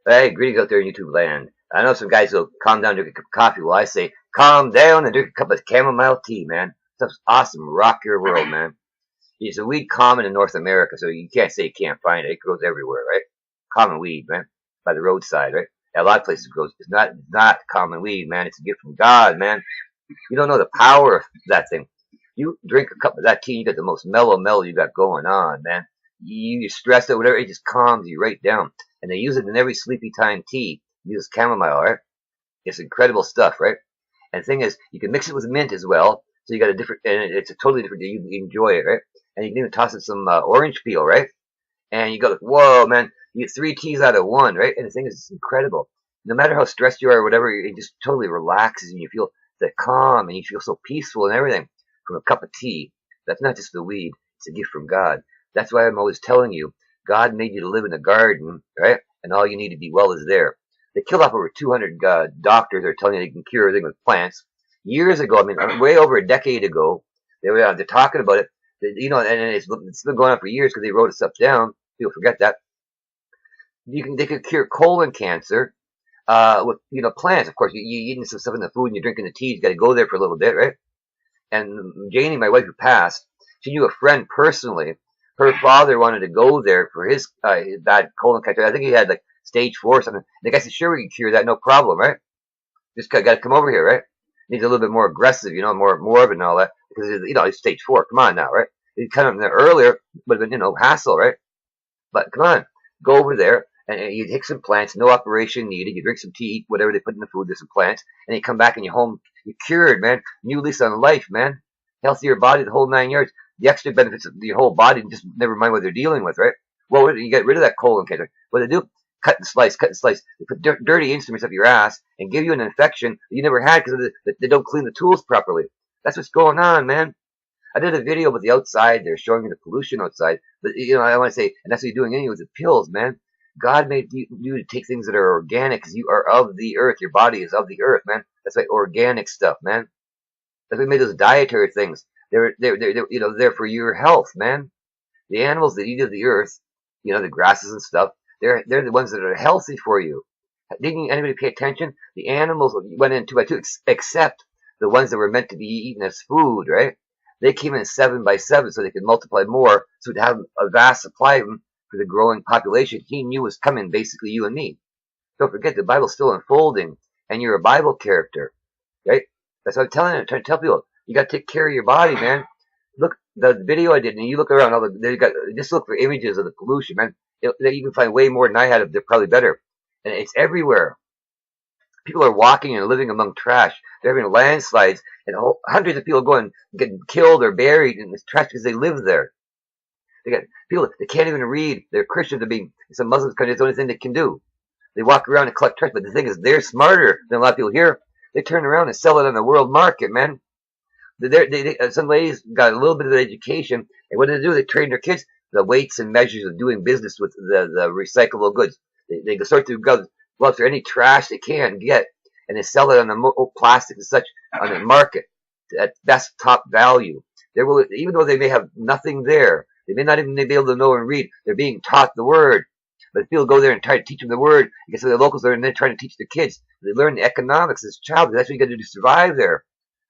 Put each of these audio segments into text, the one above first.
Hey, greetings out there in YouTube land. I know some guys will calm down, drink a cup of coffee. Well, I say calm down and drink a cup of chamomile tea, man. Stuff's awesome. Rock your world, man. It's a weed common in North America, so you can't say you can't find it. It grows everywhere, right? Common weed, man, by the roadside, right? A lot of places it grows. It's not common weed, man. It's a gift from God, man. You don't know the power of that thing. You drink a cup of that tea, you get the most mellow you got going on, man. You stress out, whatever, it just calms you right down. And they use it in every sleepy time tea. They use chamomile, right? It's incredible stuff, right? And the thing is, you can mix it with mint as well. So you got a different, and it's a totally different, you enjoy it, right? And you can even toss in some orange peel, right? And you go, whoa, man, you get 3 teas out of 1, right? And the thing is, it's incredible. No matter how stressed you are or whatever, it just totally relaxes and you feel that calm and you feel so peaceful and everything from a cup of tea. That's not just the weed, it's a gift from God. That's why I'm always telling you, God made you to live in a garden, right? And all you need to be well is there. They killed off over 200 doctors that are telling you they can cure everything with plants. Years ago, I mean, way over a decade ago, they're talking about it. You know, and it's been going on for years because they wrote stuff down. People forget that. They could cure colon cancer with plants. Of course, you eating some stuff in the food and you're drinking the tea. You got to go there for a little bit, right? And Janie, my wife who passed, she knew a friend personally. Her father wanted to go there for his bad colon cancer. I think he had like stage 4 or something. And the guy said, "Sure, we can cure that, no problem, right? Just got to come over here, right? Needs a little bit more aggressive, more morbid and all that because it's stage 4. Come on now, right? He'd come in there earlier, would have been hassle, right? But come on, go over there and you take some plants, no operation needed. You drink some tea, eat whatever they put in the food. There's some plants, and you come back and you're home. You're cured, man. New lease on life, man. Healthier body, the whole 9 yards. The extra benefits of your whole body, just never mind what they're dealing with, right? Well, you get rid of that colon cancer. What they do? Cut and slice, cut and slice. They put dirty instruments up your ass and give you an infection that you never had because they don't clean the tools properly. That's what's going on, man. I did a video with the outside. They're showing me the pollution outside. But, I want to say, and that's what you're doing anyway with the pills, man. God made you to take things that are organic because you are of the earth. Your body is of the earth, man. That's like organic stuff, man. That's why we made those dietary things. They're there for your health, man. The animals that eat of the earth, the grasses and stuff, they're the ones that are healthy for you. Didn't anybody pay attention? The animals went in 2 by 2, except the ones that were meant to be eaten as food, right? They came in 7 by 7 so they could multiply more, so we'd have a vast supply of them for the growing population he knew was coming, basically you and me. Don't forget, the Bible's still unfolding, and you're a Bible character, right? That's what I'm trying to tell people. You got to take care of your body, man. Look, the video I did, and you look around, just look for images of the pollution, man. You can find way more than I had. They're probably better. And it's everywhere. People are walking and living among trash. They're having landslides, and hundreds of people going getting killed or buried in this trash because they live there. They got people that can't even read. They're Christians. Some Muslims country. It's the only thing they can do. They walk around and collect trash. But the thing is, they're smarter than a lot of people here. They turn around and sell it on the world market, man. Some ladies got a little bit of education, and what do? They train their kids the weights and measures of doing business with the recyclable goods. They sort through go after any trash they can get, and they sell it on the plastic and such on the market at best top value. Even though they may have nothing there, they may not even be able to know and read. They're being taught the word. But people go there and try to teach them the word. I guess the locals are and they're trying to teach the kids. They learn the economics as a child. That's what you got to do to survive there.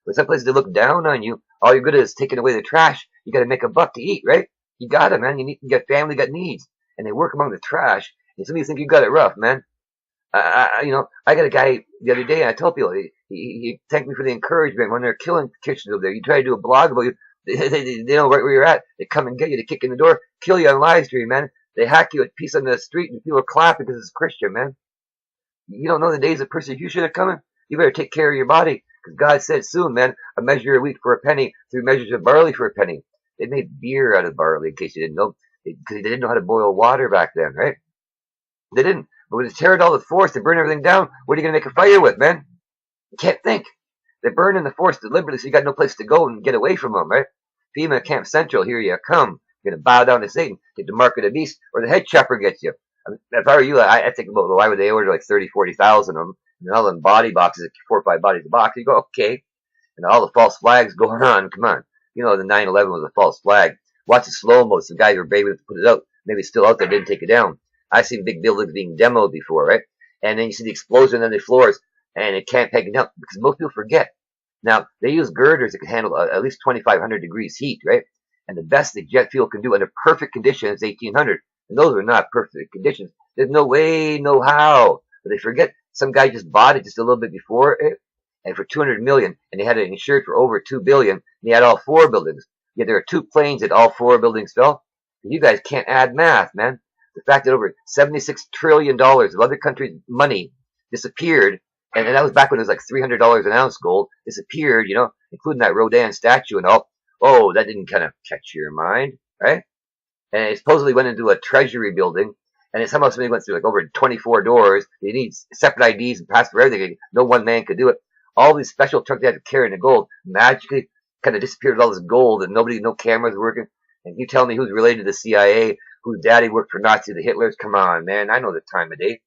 But some places they look down on you. All you're good at is taking away the trash. You got to make a buck to eat, right? You got it, man. You got family, got needs, and they work among the trash. And some of you think you got it rough, man. I got a guy the other day. And I told people he thanked me for the encouragement when they're killing Kitchens over there. You try to do a blog about you. They know right where you're at. They come and get you. They kick in the door, kill you on live stream, man. They hack you at peace on the street, and people are clapping because it's Christian, man. You don't know the days of persecution are coming. You better take care of your body, because God said soon, man, a measure of wheat for a penny, 3 measures of barley for a penny. They made beer out of barley, in case you didn't know, because they didn't know how to boil water back then, right? They didn't. But when they tear it all the forest, they burn everything down. What are you going to make a fire with, man? You can't think. They burn in the forest deliberately, so you got no place to go and get away from them, right? FEMA Camp Central, here you come. You're going to bow down to Satan, get the mark of the beast, or the head chopper gets you. I mean, if I were you, I think about why would they order like 30, 40,000 of them, and all them body boxes, 4 or 5 bodies a box. You go, okay. And all the false flags going on, come on. The 9/11 was a false flag. Watch the slow-mo. Some guys were brave enough to put it out. Maybe it's still out there, didn't take it down. I've seen big buildings being demoed before, right? And then you see the explosion on the floors, and it can't peg it up because most people forget. Now, they use girders that can handle at least 2,500 degrees heat, right? And the best the jet fuel can do under perfect conditions is 1,800. And those are not perfect conditions. There's no way, no how. But they forget some guy just bought it just a little bit before it, and for 200 million, and they had it insured for over 2 billion, and he had all 4 buildings. Yet there are 2 planes that all 4 buildings fell. You guys can't add math, man. The fact that over $76 trillion of other countries' money disappeared, and that was back when it was like $300 an ounce gold, disappeared, including that Rodin statue and all. Oh, that didn't kind of catch your mind, right? And it supposedly went into a treasury building, and somehow somebody went through like over 24 doors. They need separate IDs and passwords for everything. No one man could do it. All these special trucks they had to carry in the gold magically kind of disappeared with all this gold, and no cameras working. And you tell me who's related to the CIA, whose daddy worked for Nazi, the Hitlers? Come on, man. I know the time of day.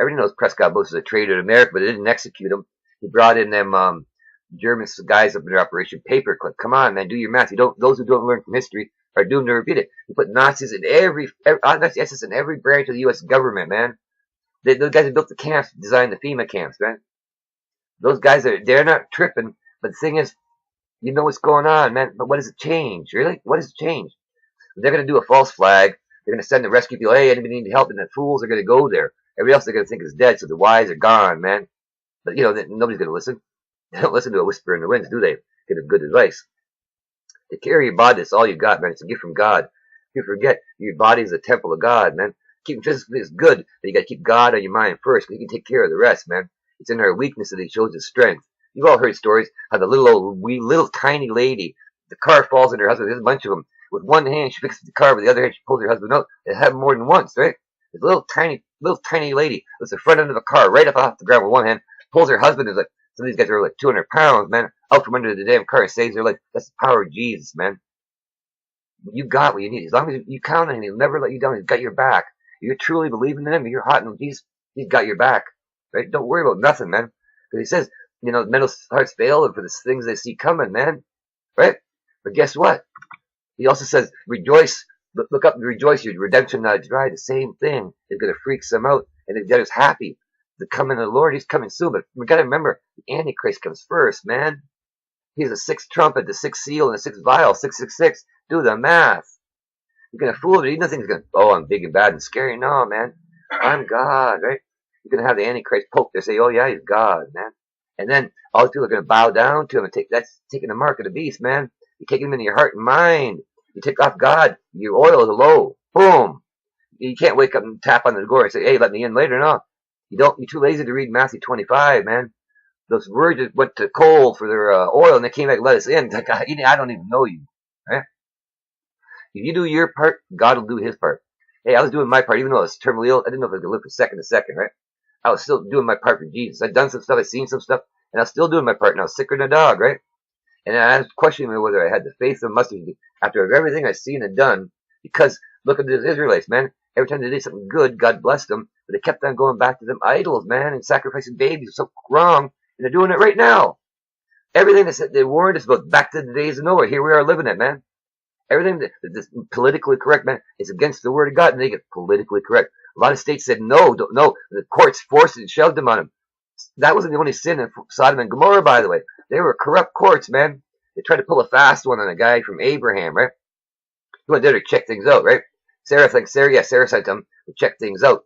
Everybody knows Prescott Bush is a traitor to America, but they didn't execute him. He brought in them German guys up in their Operation Paperclip. Come on, man. Do your math. Those who don't learn from history are doomed to repeat it. You put Nazis in every SS in every branch of the U.S. government, man. Those guys that built the camps, designed the FEMA camps, man. Those guys they're not tripping. But the thing is, you know what's going on, man. But what does it change? Really? What does it change? They're going to do a false flag. They're going to send the rescue people. Hey, anybody need help? And the fools are going to go there. Everybody else they're going to think is dead. So the wise are gone, man. But nobody's going to listen. They don't listen to a whisper in the winds, do they? Get good advice. To carry your body, that's all you got, man. It's a gift from God. You forget your body is a temple of God, man. Keeping physically is good, but you got to keep God on your mind first, because He can take care of the rest, man. It's in our weakness that He shows His strength. You've all heard stories how the little tiny lady, the car falls on her husband. There's a bunch of them. With one hand she fixes the car, with the other hand she pulls her husband out. It happened more than once, right? This little tiny lady lifts the front end of the car right up off the ground with one hand, pulls her husband. Is like some of these guys are like 200 pounds, man, out from under the damn car and saves their life. That's the power of Jesus, man. You got what you need. As long as you count on Him, He'll never let you down. He's got your back. You truly believe in Him, you're hot in Jesus, He's got your back. Right? Don't worry about nothing, man. Because He says, mental hearts fail for the things they see coming, man. Right? But guess what? He also says, rejoice. Look up and rejoice. Your redemption not dry. The same thing is going to freak some out. And they're just happy. The coming of the Lord, He's coming soon. But we got to remember, the Antichrist comes first, man. He's the 6th trumpet, the 6th seal, and the 6th vial, 666. Do the math. You're going to fool him. He doesn't think he's going to, oh, I'm big and bad and scary. No, man. I'm God, right? You're going to have the Antichrist poke. They say, oh, yeah, he's God, man. And then all the people are going to bow down to him. And that's taking the mark of the beast, man. You take him into your heart and mind. You take off God. Your oil is low. Boom. You can't wake up and tap on the door and say, hey, let me in later. No. You're too lazy to read Matthew 25, man. Those virgins went to coal for their oil, and they came back and let us in. Like, I don't even know you. Right? If you do your part, God will do His part. Hey, I was doing my part, even though I was terminally ill. I didn't know if I was going to live from second to second, right? I was still doing my part for Jesus. I'd done some stuff, I'd seen some stuff, and I was still doing my part, and I was sicker than a dog, right? And I was questioning whether I had the faith of mustard seed after everything I'd seen and done, because look at the Israelites, man. Every time they did something good, God blessed them, but they kept on going back to them idols, man, and sacrificing babies. So wrong, and they're doing it right now. Everything they warned us about back to the days of Noah, here we are living it, man. Everything that's politically correct, man, is against the word of God, and they get politically correct. A lot of states said no, don't no. The courts forced it and shoved them on them. That wasn't the only sin in Sodom and Gomorrah, by the way. They were corrupt courts, man. They tried to pull a fast one on a guy from Abraham, right? He went there to check things out, right? Sarah sent him to check things out,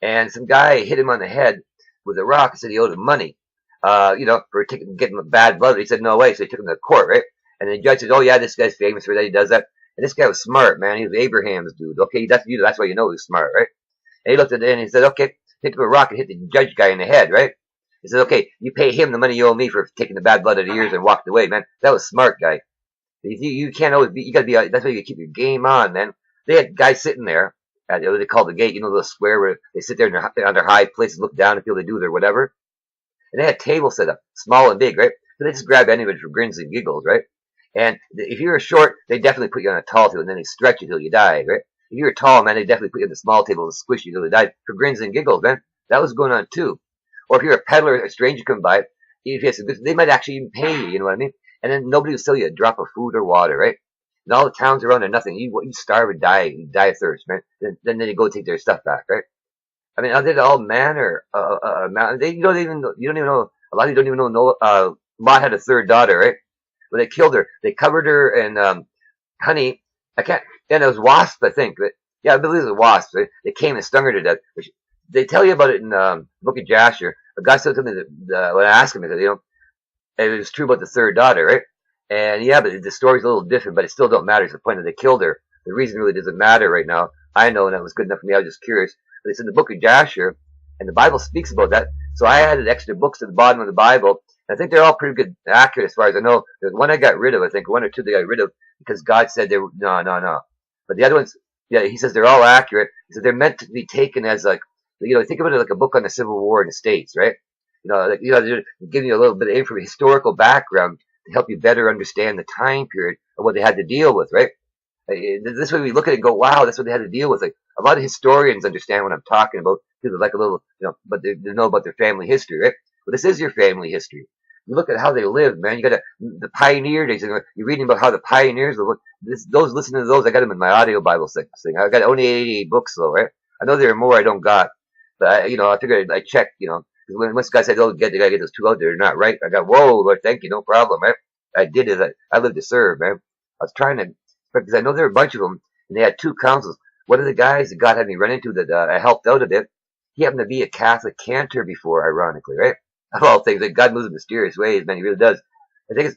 and some guy hit him on the head with a rock and said he owed him money, for getting a bad blood. He said no way, so he took him to court, right? And the judge said, oh yeah, this guy's famous for that, he does that. And this guy was smart, man. He was Abraham's dude. Okay, that's why you know he was smart, right? And he looked at it and he said, okay, picked up a rock and hit the judge guy in the head, right? He said, okay, you pay him the money you owe me for taking the bad blood out of your ears and walked away, man. That was smart, guy. You can't always be, you gotta be, that's why you gotta keep your game on, man. They had guys sitting there at what they call the gate, the square where they sit there on their high places, look down and feel they do their whatever. And they had tables set up, small and big, right? So they just grab anybody for grins and giggles, right? And if you're short, they definitely put you on a tall table and then they stretch you till you die, right? If you're tall, man, they definitely put you on the small table and squish you till you die for grins and giggles, man. That was going on too. Or if you're a peddler, a stranger come by, if you have some good, they might actually even pay you, you know what I mean? And then nobody will sell you a drop of food or water, right? And all the towns around are nothing. You starve and die. You die of thirst, man. Then they go take their stuff back, right? I mean, I did all manner. They you don't even know. A lot of you don't even know. Lot had a third daughter, right? When they killed her, they covered her in honey. I can't. And it was wasps, I think. But yeah, I believe it was wasps. Right? They came and stung her to death. They tell you about it in the Book of Jasher. A guy said to me that when I asked him, he said, it was true about the third daughter, right? And yeah, but the story's a little different, but it still don't matter. It's the point that they killed her. The reason really doesn't matter right now. I know, and that was good enough for me. I was just curious. But it's in the Book of Jasher, and the Bible speaks about that. So I added extra books at the bottom of the Bible. And I think they're all pretty good, accurate as far as I know. There's one I got rid of. I think one or two they got rid of because God said they were no. But the other ones, yeah, he says they're all accurate. He said they're meant to be taken as like, think about it like a book on the Civil War in the States, right? They're giving you a little bit of historical background to help you better understand the time period of what they had to deal with, right? This way we look at it and go, wow, that's what they had to deal with. Like a lot of historians understand what I'm talking about. People like a little, but they know about their family history, right? Well, this is your family history. You look at how they lived, man. You got the pioneer days. You're reading about how the pioneers lived. Those listening to those, I got them in my audio Bible thing. I got only 88 books though, right? I know there are more I don't got, but I figured I checked, when this guy said, "Oh, they gotta get those two out there," they're not right. I got, whoa, Lord, thank you, no problem, right? I did it. I lived to serve, man. I was trying to, because I know there were a bunch of them, and they had two councils. One of the guys that God had me run into that I helped out a bit, he happened to be a Catholic cantor before, ironically, right? Of all things, like God moves in mysterious ways, man, he really does. I think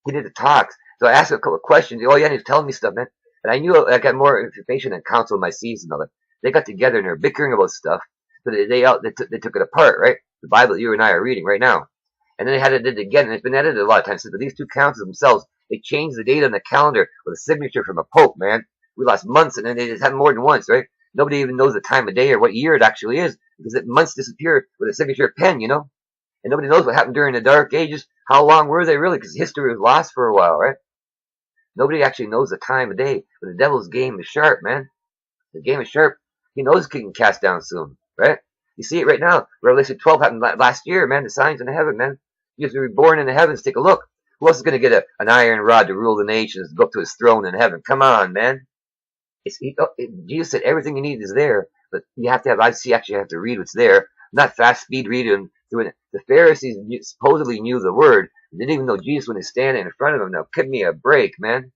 he did the talks. So I asked him a couple of questions. Oh, yeah, and he was telling me stuff, man. And I knew I got more information than counsel in my season of it. They got together and they were bickering about stuff. So they took it apart, right? The Bible that you and I are reading right now. And then they had it again, and it's been edited a lot of times. But these two councils themselves, they changed the date on the calendar with a signature from a pope, man. We lost months, and then they just had more than once, right? Nobody even knows the time of day or what year it actually is, because months disappear with a signature pen, And nobody knows what happened during the Dark Ages. How long were they really? Because history was lost for a while, right? Nobody actually knows the time of day. But the devil's game is sharp, man. The game is sharp. He knows he can cast down soon, right? You see it right now. Revelation 12 happened last year, man. The signs in the heaven, man. You have to be born in the heavens. Take a look. Who else is going to get an iron rod to rule the nations, go up to his throne in heaven? Come on, man. Jesus said everything you need is there, but you have to have, actually have to read what's there, not fast speed reading. The Pharisees supposedly knew the word. They didn't even know Jesus when he's standing in front of them. Now, give me a break, man.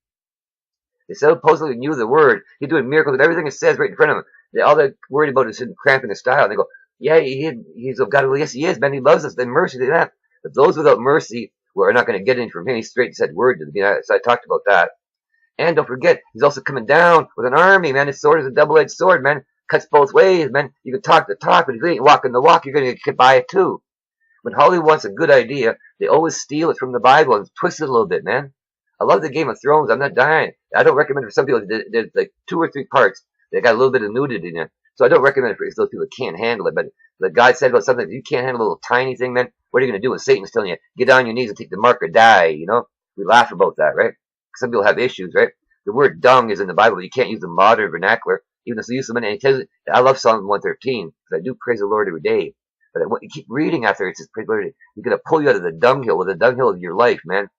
They supposedly knew the word. He's doing miracles and everything it says right in front of them. All they're worried about is cramping the style. And they go, yeah, he's of God. Well, yes, he is, man. He loves us. Then mercy to that. But those without mercy are not going to get any from him. He straight said word to them. So I talked about that. And don't forget, he's also coming down with an army, man. His sword is a double-edged sword, man. Cuts both ways, man. You can talk the talk, but if you ain't walking the walk, you're going to get hit by it too. When Hollywood wants a good idea, they always steal it from the Bible and twist it a little bit, man. I love the Game of Thrones. I'm not dying. I don't recommend it for some people. There's like 2 or 3 parts that got a little bit of nudity in it. So I don't recommend it for those people that can't handle it. But the guy said about something, if you can't handle a little tiny thing, man, what are you going to do when Satan's telling you, get on your knees and take the mark or die, We laugh about that, right? Some people have issues, right? The word dung is in the Bible, but you can't use the modern vernacular. Even if you use them, and it tells you, I love Psalm 113, because I do praise the Lord every day. But you keep reading after it says, praise the Lord. He's going to pull you out of the dunghill. Well, the dunghill of your life, man.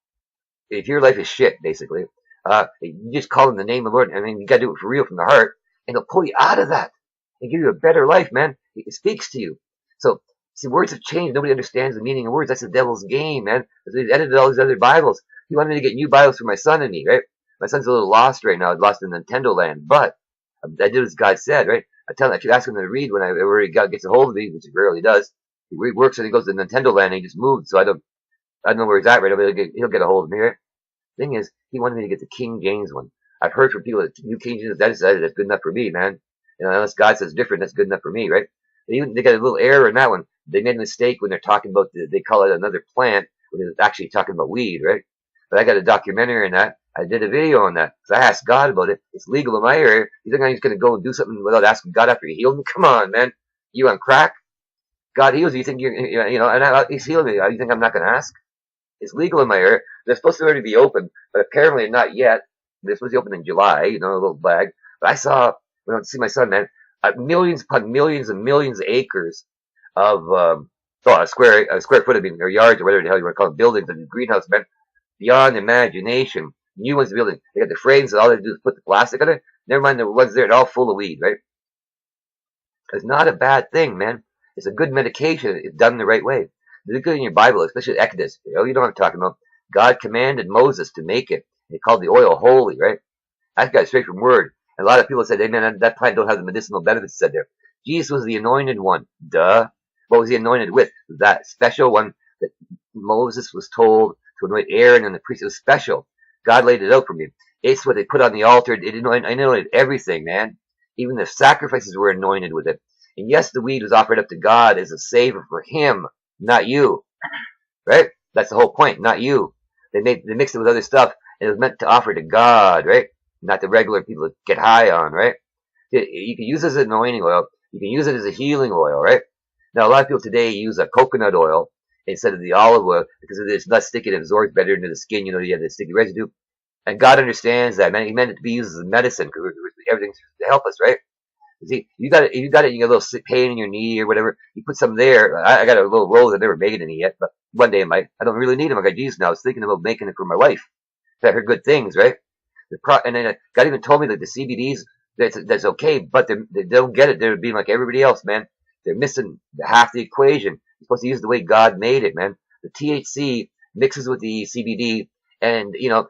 If your life is shit, basically, you just call him the name of the Lord. I mean, you got to do it for real from the heart, and he'll pull you out of that and give you a better life, man. It speaks to you. So, see, words have changed. Nobody understands the meaning of words. That's the devil's game, man. He's edited all these other Bibles. He wanted me to get new Bibles for my son and me, right? My son's a little lost right now. He's lost in Nintendo land, but I did as God said, right? I keep asking him to read when God gets a hold of me, which he rarely does. He works and he goes to Nintendo land and he just moved, so I don't know where he's at right now, but he'll get a hold of me, right? Thing is, he wanted me to get the King James one. I've heard from people that New King James, that's good enough for me, man. Unless God says different, that's good enough for me, right? They got a little error in that one. They made a mistake when they're talking about, they call it another plant, when they're actually talking about weed, right? But I got a documentary on that. I did a video on that. So I asked God about it. It's legal in my area. You think I'm just going to go and do something without asking God after he healed me? Come on, man. You on crack? God heals you. You think he's healing me. You think I'm not going to ask? It's legal in my area. They're supposed to already be open, but apparently not yet. They're supposed to be open in July, a little bag. But I saw, when I see my son, man, millions upon millions and millions of acres of, a square foot of, or yards, or whatever the hell you want to call it, buildings and greenhouse, man, beyond imagination. New ones, they got the frames, and all they do is put the plastic on it. Never mind the ones there, they're all full of weed, right? It's not a bad thing, man. It's a good medication if done the right way. Look good in your Bible, especially Exodus. You know what I'm talking about. God commanded Moses to make it. He called the oil holy, right? That got straight from Word. And a lot of people said, hey, man, that plant don't have the medicinal benefits said there. Jesus was the anointed one. Duh. What was he anointed with? That special one that Moses was told to anoint Aaron and the priest. It was special. God laid it out for me. It's what they put on the altar. It anointed everything, man. Even the sacrifices were anointed with it. And yes, the weed was offered up to God as a savor for him, not you. Right? That's the whole point, not you. They mixed it with other stuff, and it was meant to offer to God, right? Not the regular people to get high on, right? You can use it as an anointing oil. You can use it as a healing oil, right? Now, a lot of people today use a coconut oil instead of the olive oil because it's less sticky and absorbs better into the skin. You know, you have the sticky residue. And God understands that, man. He meant it to be used as a medicine because everything's to help us, right? See, you got it, you get a little pain in your knee or whatever. You put some there. I got a little roll. I've never made any yet, but one day I might. I don't really need them. I got Jesus now. I was thinking about making it for my wife. I heard good things, right? And then God even told me that the CBDs, that's okay, but they don't get it. They're being like everybody else, man. They're missing half the equation. You're supposed to use it the way God made it, man. The THC mixes with the CBD, and and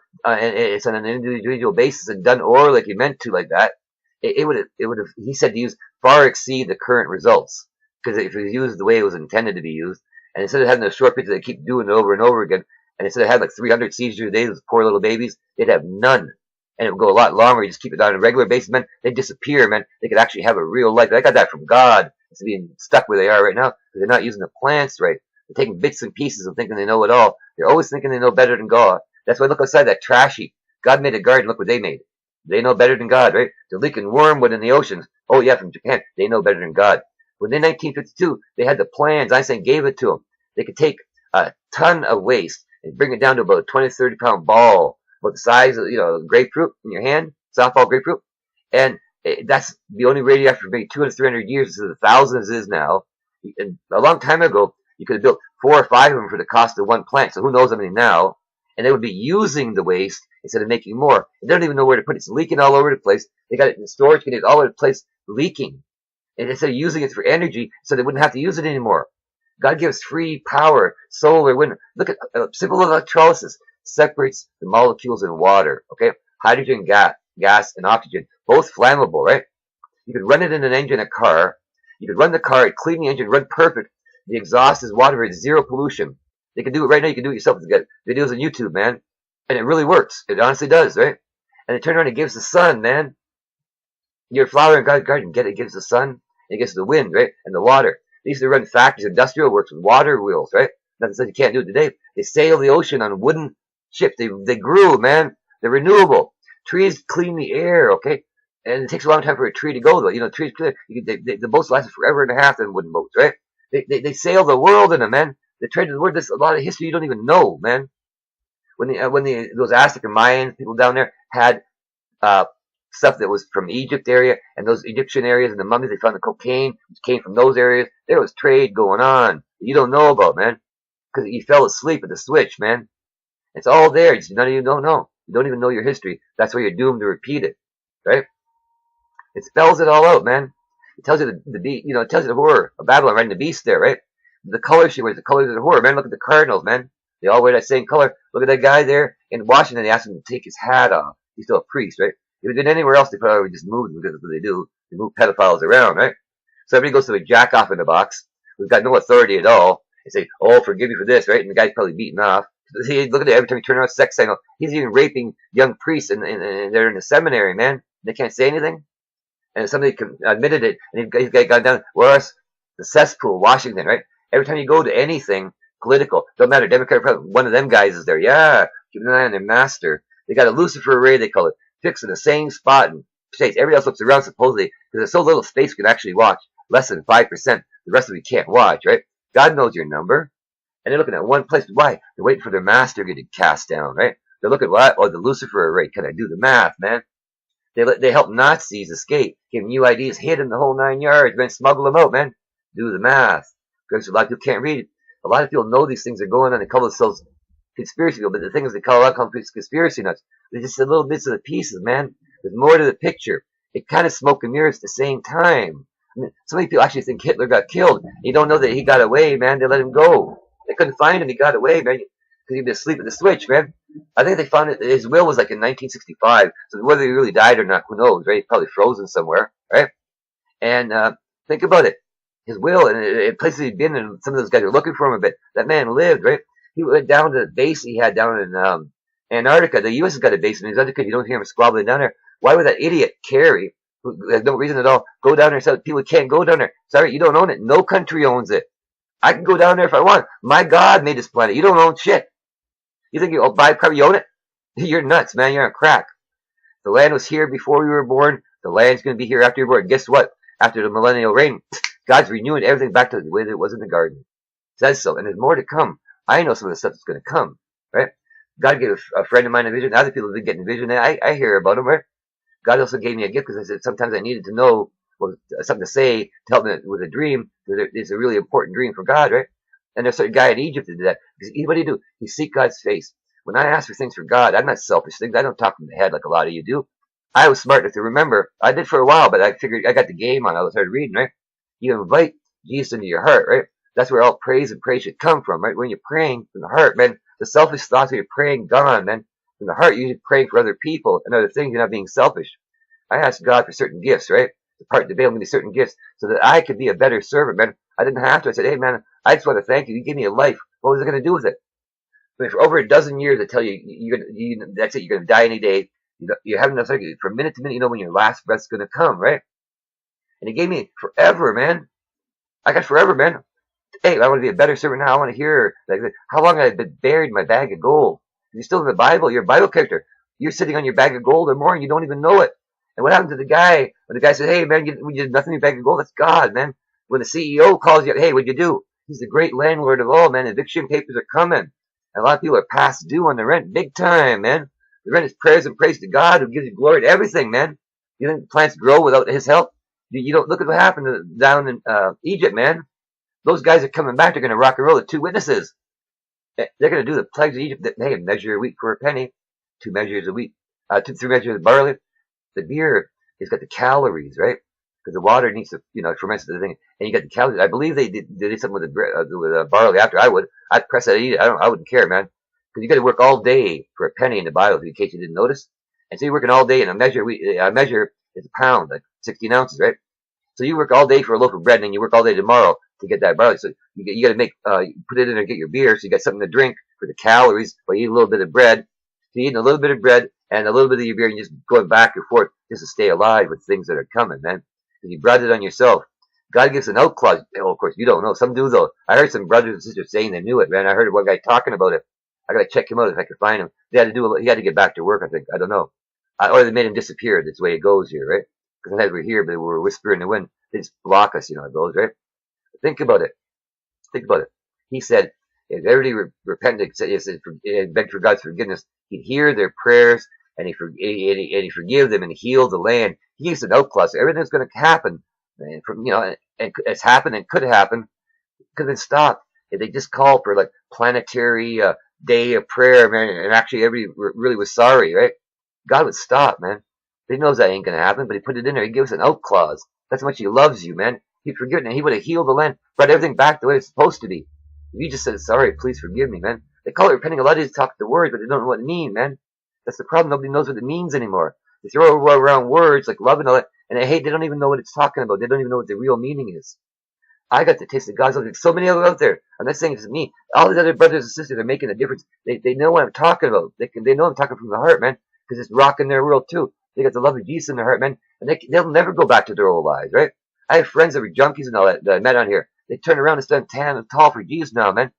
it's on an individual basis and done orally like you meant to, like that. It would have. He said to use far exceed the current results because if it was used the way it was intended to be used, and instead of having a short period, they keep doing it over and over again, and instead of having like 300 seizures a day, those poor little babies, they'd have none. And it would go a lot longer. You just keep it on a regular basis, man. They disappear, man. They could actually have a real life. I got that from God. It's being stuck where they are right now because they're not using the plants right. They're taking bits and pieces and thinking they know it all. They're always thinking they know better than God. That's why look outside that trash heap. God made a garden. Look what they made. They know better than God, right? They're leaking wormwood in the oceans. Oh yeah, from Japan. They know better than God. When in 1952, they had the plans. Einstein gave it to them. They could take a ton of waste and bring it down to about a 20, 30-pound ball. About the size of, grapefruit in your hand, softball grapefruit. And that's the only radioactive for maybe 200, 300 years. This is thousands is now. And a long time ago, you could have built 4 or 5 of them for the cost of one plant. So who knows how many now? And they would be using the waste instead of making more. They don't even know where to put it. It's leaking all over the place. They got it in storage containers all over the place, leaking. And instead of using it for energy, so they wouldn't have to use it anymore. God gives free power, solar, wind. Look at simple electrolysis. Separates the molecules in water, okay? Hydrogen, gas, and oxygen, both flammable, right? You could run it in an engine, a car. You could run the car, it'd clean the engine, run perfect. The exhaust is water, it's zero pollution. They can do it right now. You can do it yourself. You got videos on YouTube, man. And it really works. It honestly does, right? And it turns around and gives the sun, man. Your flower in God's garden, it gives the sun, and it gives the wind, right? And the water. They used to run factories, industrial works with water wheels, right? Nothing says you can't do it today. They sail the ocean on wooden ships. They grew, man. They're renewable. Trees clean the air, okay? And it takes a long time for a tree to go, though. Trees, the boats last forever and a half in wooden boats, right? They sail the world in them, man. They traded the world. There's a lot of history you don't even know, man. When those Aztec and Mayan people down there had stuff that was from Egypt area and those Egyptian areas and the mummies, they found the cocaine which came from those areas. There was trade going on that you don't know about, man, because you fell asleep at the switch, man. It's all there. None of you don't know. You don't even know your history. That's why you're doomed to repeat it, right? It spells it all out, man. It tells you it tells you the horror of Babylon, right? And the beast there, right? The color she wears, the colors of the horror, man. Look at the cardinals, man. They all wear that same color. Look at that guy there in Washington. They asked him to take his hat off. He's still a priest, right? If he did anywhere else, they probably just moved him because that's what they do. They move pedophiles around, right? So everybody goes to a jack off in the box who's got no authority at all and say, "Oh, forgive me for this," right? And the guy's probably beaten off. See, look at it. Every time you turn around, sex signal. He's even raping young priests, and they're in the seminary, man. They can't say anything. And somebody admitted it, and he's got down. Whereas the cesspool, Washington, right? Every time you go to anything political, don't matter, Democrat, one of them guys is there. Yeah, keep an eye on their master. They got a Lucifer array, they call it, fixed in the same spot in states. Everybody else looks around supposedly because there's so little space we can actually watch. Less than 5%. The rest of it can't watch, right? God knows your number. And they're looking at one place. Why? They're waiting for their master to get cast down, right? They're looking at what? Oh, the Lucifer array. Can I do the math, man? They help Nazis escape. Give them new ideas, hit them the whole 9 yards, man. Smuggle them out, man. Do the math. Because a lot of people can't read it. A lot of people know these things are going on. They call themselves conspiracy people, but the thing is they call out conspiracy nuts. They're just little bits of the pieces, man. There's more to the picture. It kind of smoke and mirrors at the same time. I mean, so many people actually think Hitler got killed. You don't know that he got away, man. They let him go. They couldn't find him. He got away, man, because he'd been asleep at the switch, man. I think they found it. His will was like in 1965. So whether he really died or not, who knows, right? He's probably frozen somewhere, right? And think about it. His will, and places he'd been, and some of those guys were looking for him a bit. That man lived, right? He went down to the base he had down in Antarctica. The U.S. has got a base in Antarctica. You don't hear him squabbling down there. Why would that idiot Kerry, who has no reason at all, go down there and say people can't go down there? Sorry, you don't own it. No country owns it. I can go down there if I want. My God made this planet. You don't own shit. You think you buy private, you own it? You're nuts, man. You're on crack. The land was here before we were born. The land's going to be here after you're born. Guess what? After the millennial reign, God's renewing everything back to the way that it was in the garden. It says so. And there's more to come. I know some of the stuff that's going to come, right? God gave a friend of mine a vision. Other people have been getting a vision. I hear about them, right? God also gave me a gift because I said sometimes I needed to know something to say to help me with a dream. It's a really important dream for God, right? And there's a certain guy in Egypt that did that. Because what do? You seek God's face. When I ask for things for God, I'm not selfish things. I don't talk from the head like a lot of you do. I was smart enough to remember. I did for a while, but I figured I got the game on. I started reading, right? You invite Jesus into your heart, right? That's where all praise and praise should come from, right? When you're praying from the heart, man, the selfish thoughts when you're praying gone, man. From the heart, you're praying for other people and other things. You're not being selfish. I asked God for certain gifts, right? The part to be able to give me certain gifts so that I could be a better servant, man. I didn't have to. I said, hey, man, I just want to thank you. You gave me a life. What was I going to do with it? I mean, for over a dozen years, I tell you, that's it. You're going to die any day. You have enough second. From minute to minute, you know when your last breath's going to come, right? And he gave me forever, man. I got forever, man. Hey, I want to be a better servant now. I want to hear like how long I've been buried in my bag of gold. You're still in the Bible. You're a Bible character. You're sitting on your bag of gold or more, and you don't even know it. And what happened to the guy when the guy said, hey, man, you did nothing in your bag of gold? That's God, man. When the CEO calls you, hey, what'd you do? He's the great landlord of all, man. Eviction papers are coming. And a lot of people are past due on the rent big time, man. The rent is prayers and praise to God who gives you glory to everything, man. You think plants grow without his help? You don't look at what happened down in Egypt, man. Those guys are coming back. They're going to rock and roll. The two witnesses. They're going to do the plagues of Egypt. Hey, measure a wheat for a penny. 2 measures of wheat. 3 measures of barley. The beer has got the calories, right? Because the water needs to, ferment the thing. And you got the calories. I believe they did something with the barley after. I'd press that and eat it. I wouldn't care, man. Because you got to work all day for a penny in the Bible, in case you didn't notice. And so you're working all day, and a measure is a pound, like 16 ounces, right? So you work all day for a loaf of bread, and then you work all day tomorrow to get that barley. So you got to put it in there, get your beer, so you got something to drink for the calories, but you eat a little bit of bread. So you're eating a little bit of bread and a little bit of your beer, and just going back and forth just to stay alive with things that are coming, man. Because you brought it on yourself. God gives an out clause. Oh, of course, you don't know. Some do, though. I heard some brothers and sisters saying they knew it, man. I heard one guy talking about it. I got to check him out if I can find him. He had to get back to work, I think. I don't know. Or they made him disappear. That's the way it goes here, right? Because sometimes we're here, but we're whispering in the wind. They just block us, it goes, right? Think about it. Think about it. He said, if everybody repented and begged for God's forgiveness, he'd hear their prayers and he forgive them and heal the land. He gives an out clause. Everything's going to happen, and and it's happened and could happen. Could have been stopped if they just called for like planetary day of prayer, man, and actually everybody really was sorry, right? God would stop, man. He knows that ain't going to happen, but he put it in there. He gives an out clause. That's how much he loves you, man. He'd forgive it, and he would have healed the land, brought everything back the way it's supposed to be. If you just said, sorry, please forgive me, man. They call it repenting. A lot of these talk the words, but they don't know what it means, man. That's the problem. Nobody knows what it means anymore. They throw around words like love and all that, and they don't even know what it's talking about. They don't even know what the real meaning is. I got the taste of God's love. There's so many of them out there. I'm not saying it's me. All these other brothers and sisters are making a difference. They know what I'm talking about. They know I'm talking from the heart, man, because it's rocking their world too. They got the love of Jesus in their heart, man, and they'll never go back to their old lives, right? I have friends that were junkies and all that I met on here. They turn around and stand tall for Jesus now, man.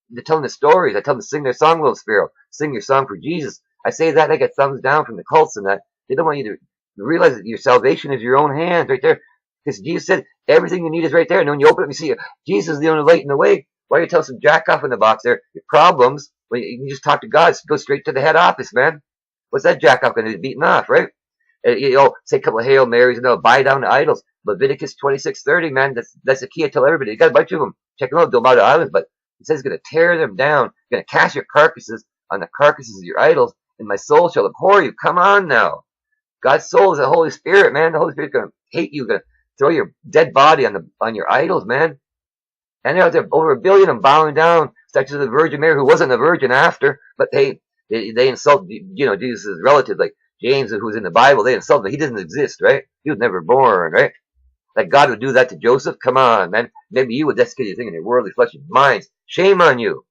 They're telling the stories. I tell them to sing their song, Little Sparrow. Sing your song for Jesus. I say that, I get thumbs down from the cults and that. They don't want you to realize that your salvation is your own hands right there. Because Jesus said everything you need is right there. And when you open it, you see Jesus is the only light in the way. Why you tell some jack off in the box there? Your problems, well, you can just talk to God. Go straight to the head office, man. What's that jack off going to be beaten off, right? Say a couple of Hail Marys and buy down to idols. Leviticus 26:30, man. That's the key. I tell everybody. You got a bunch of them. Check them out. Don't bow to idols, but he says he's going to tear them down. He's going to cast your carcasses on the carcasses of your idols, and my soul shall abhor you. Come on now. God's soul is the Holy Spirit, man. The Holy Spirit's going to hate you, going to throw your dead body on your idols, man. And they're out there, over 1 billion of them bowing down, such as the Virgin Mary, who wasn't a virgin after, but they insult, Jesus' relative, like James, who's in the Bible. They insult him. He doesn't exist, right? He was never born, right? Like God would do that to Joseph? Come on, man. Maybe you would. That's because you're thinking in your worldly, fleshly minds. Shame on you.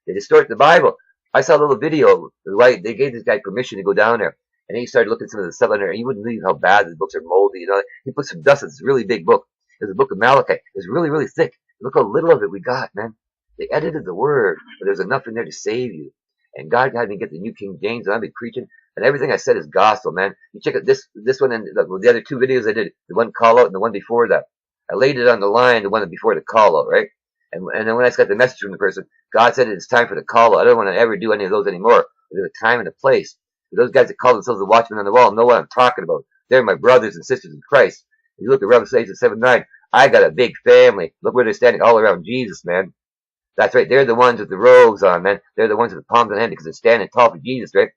They distort the Bible. I saw a little video. They gave this guy permission to go down there. And he started looking at some of the stuff on there. And you wouldn't believe how bad the books are moldy. He put some dust in this really big book. It was the book of Malachi. It was really, really thick. Look how little of it we got, man. They edited the word, but there's enough in there to save you. And God had me get the New King James, and I'll be preaching. And everything I said is gospel, man. You check out this one and the other 2 videos I did, the one call out and the one before that. I laid it on the line, the one before the call out, right? And then when I got the message from the person, God said it's time for the call out. I don't want to ever do any of those anymore. There's a time and a place. Those guys that call themselves the watchmen on the wall know what I'm talking about. They're my brothers and sisters in Christ. If you look at Revelation 7:9, I got a big family. Look where they're standing all around Jesus, man. That's right. They're the ones with the robes on, man. They're the ones with the palms in hand because they're standing tall for Jesus, right?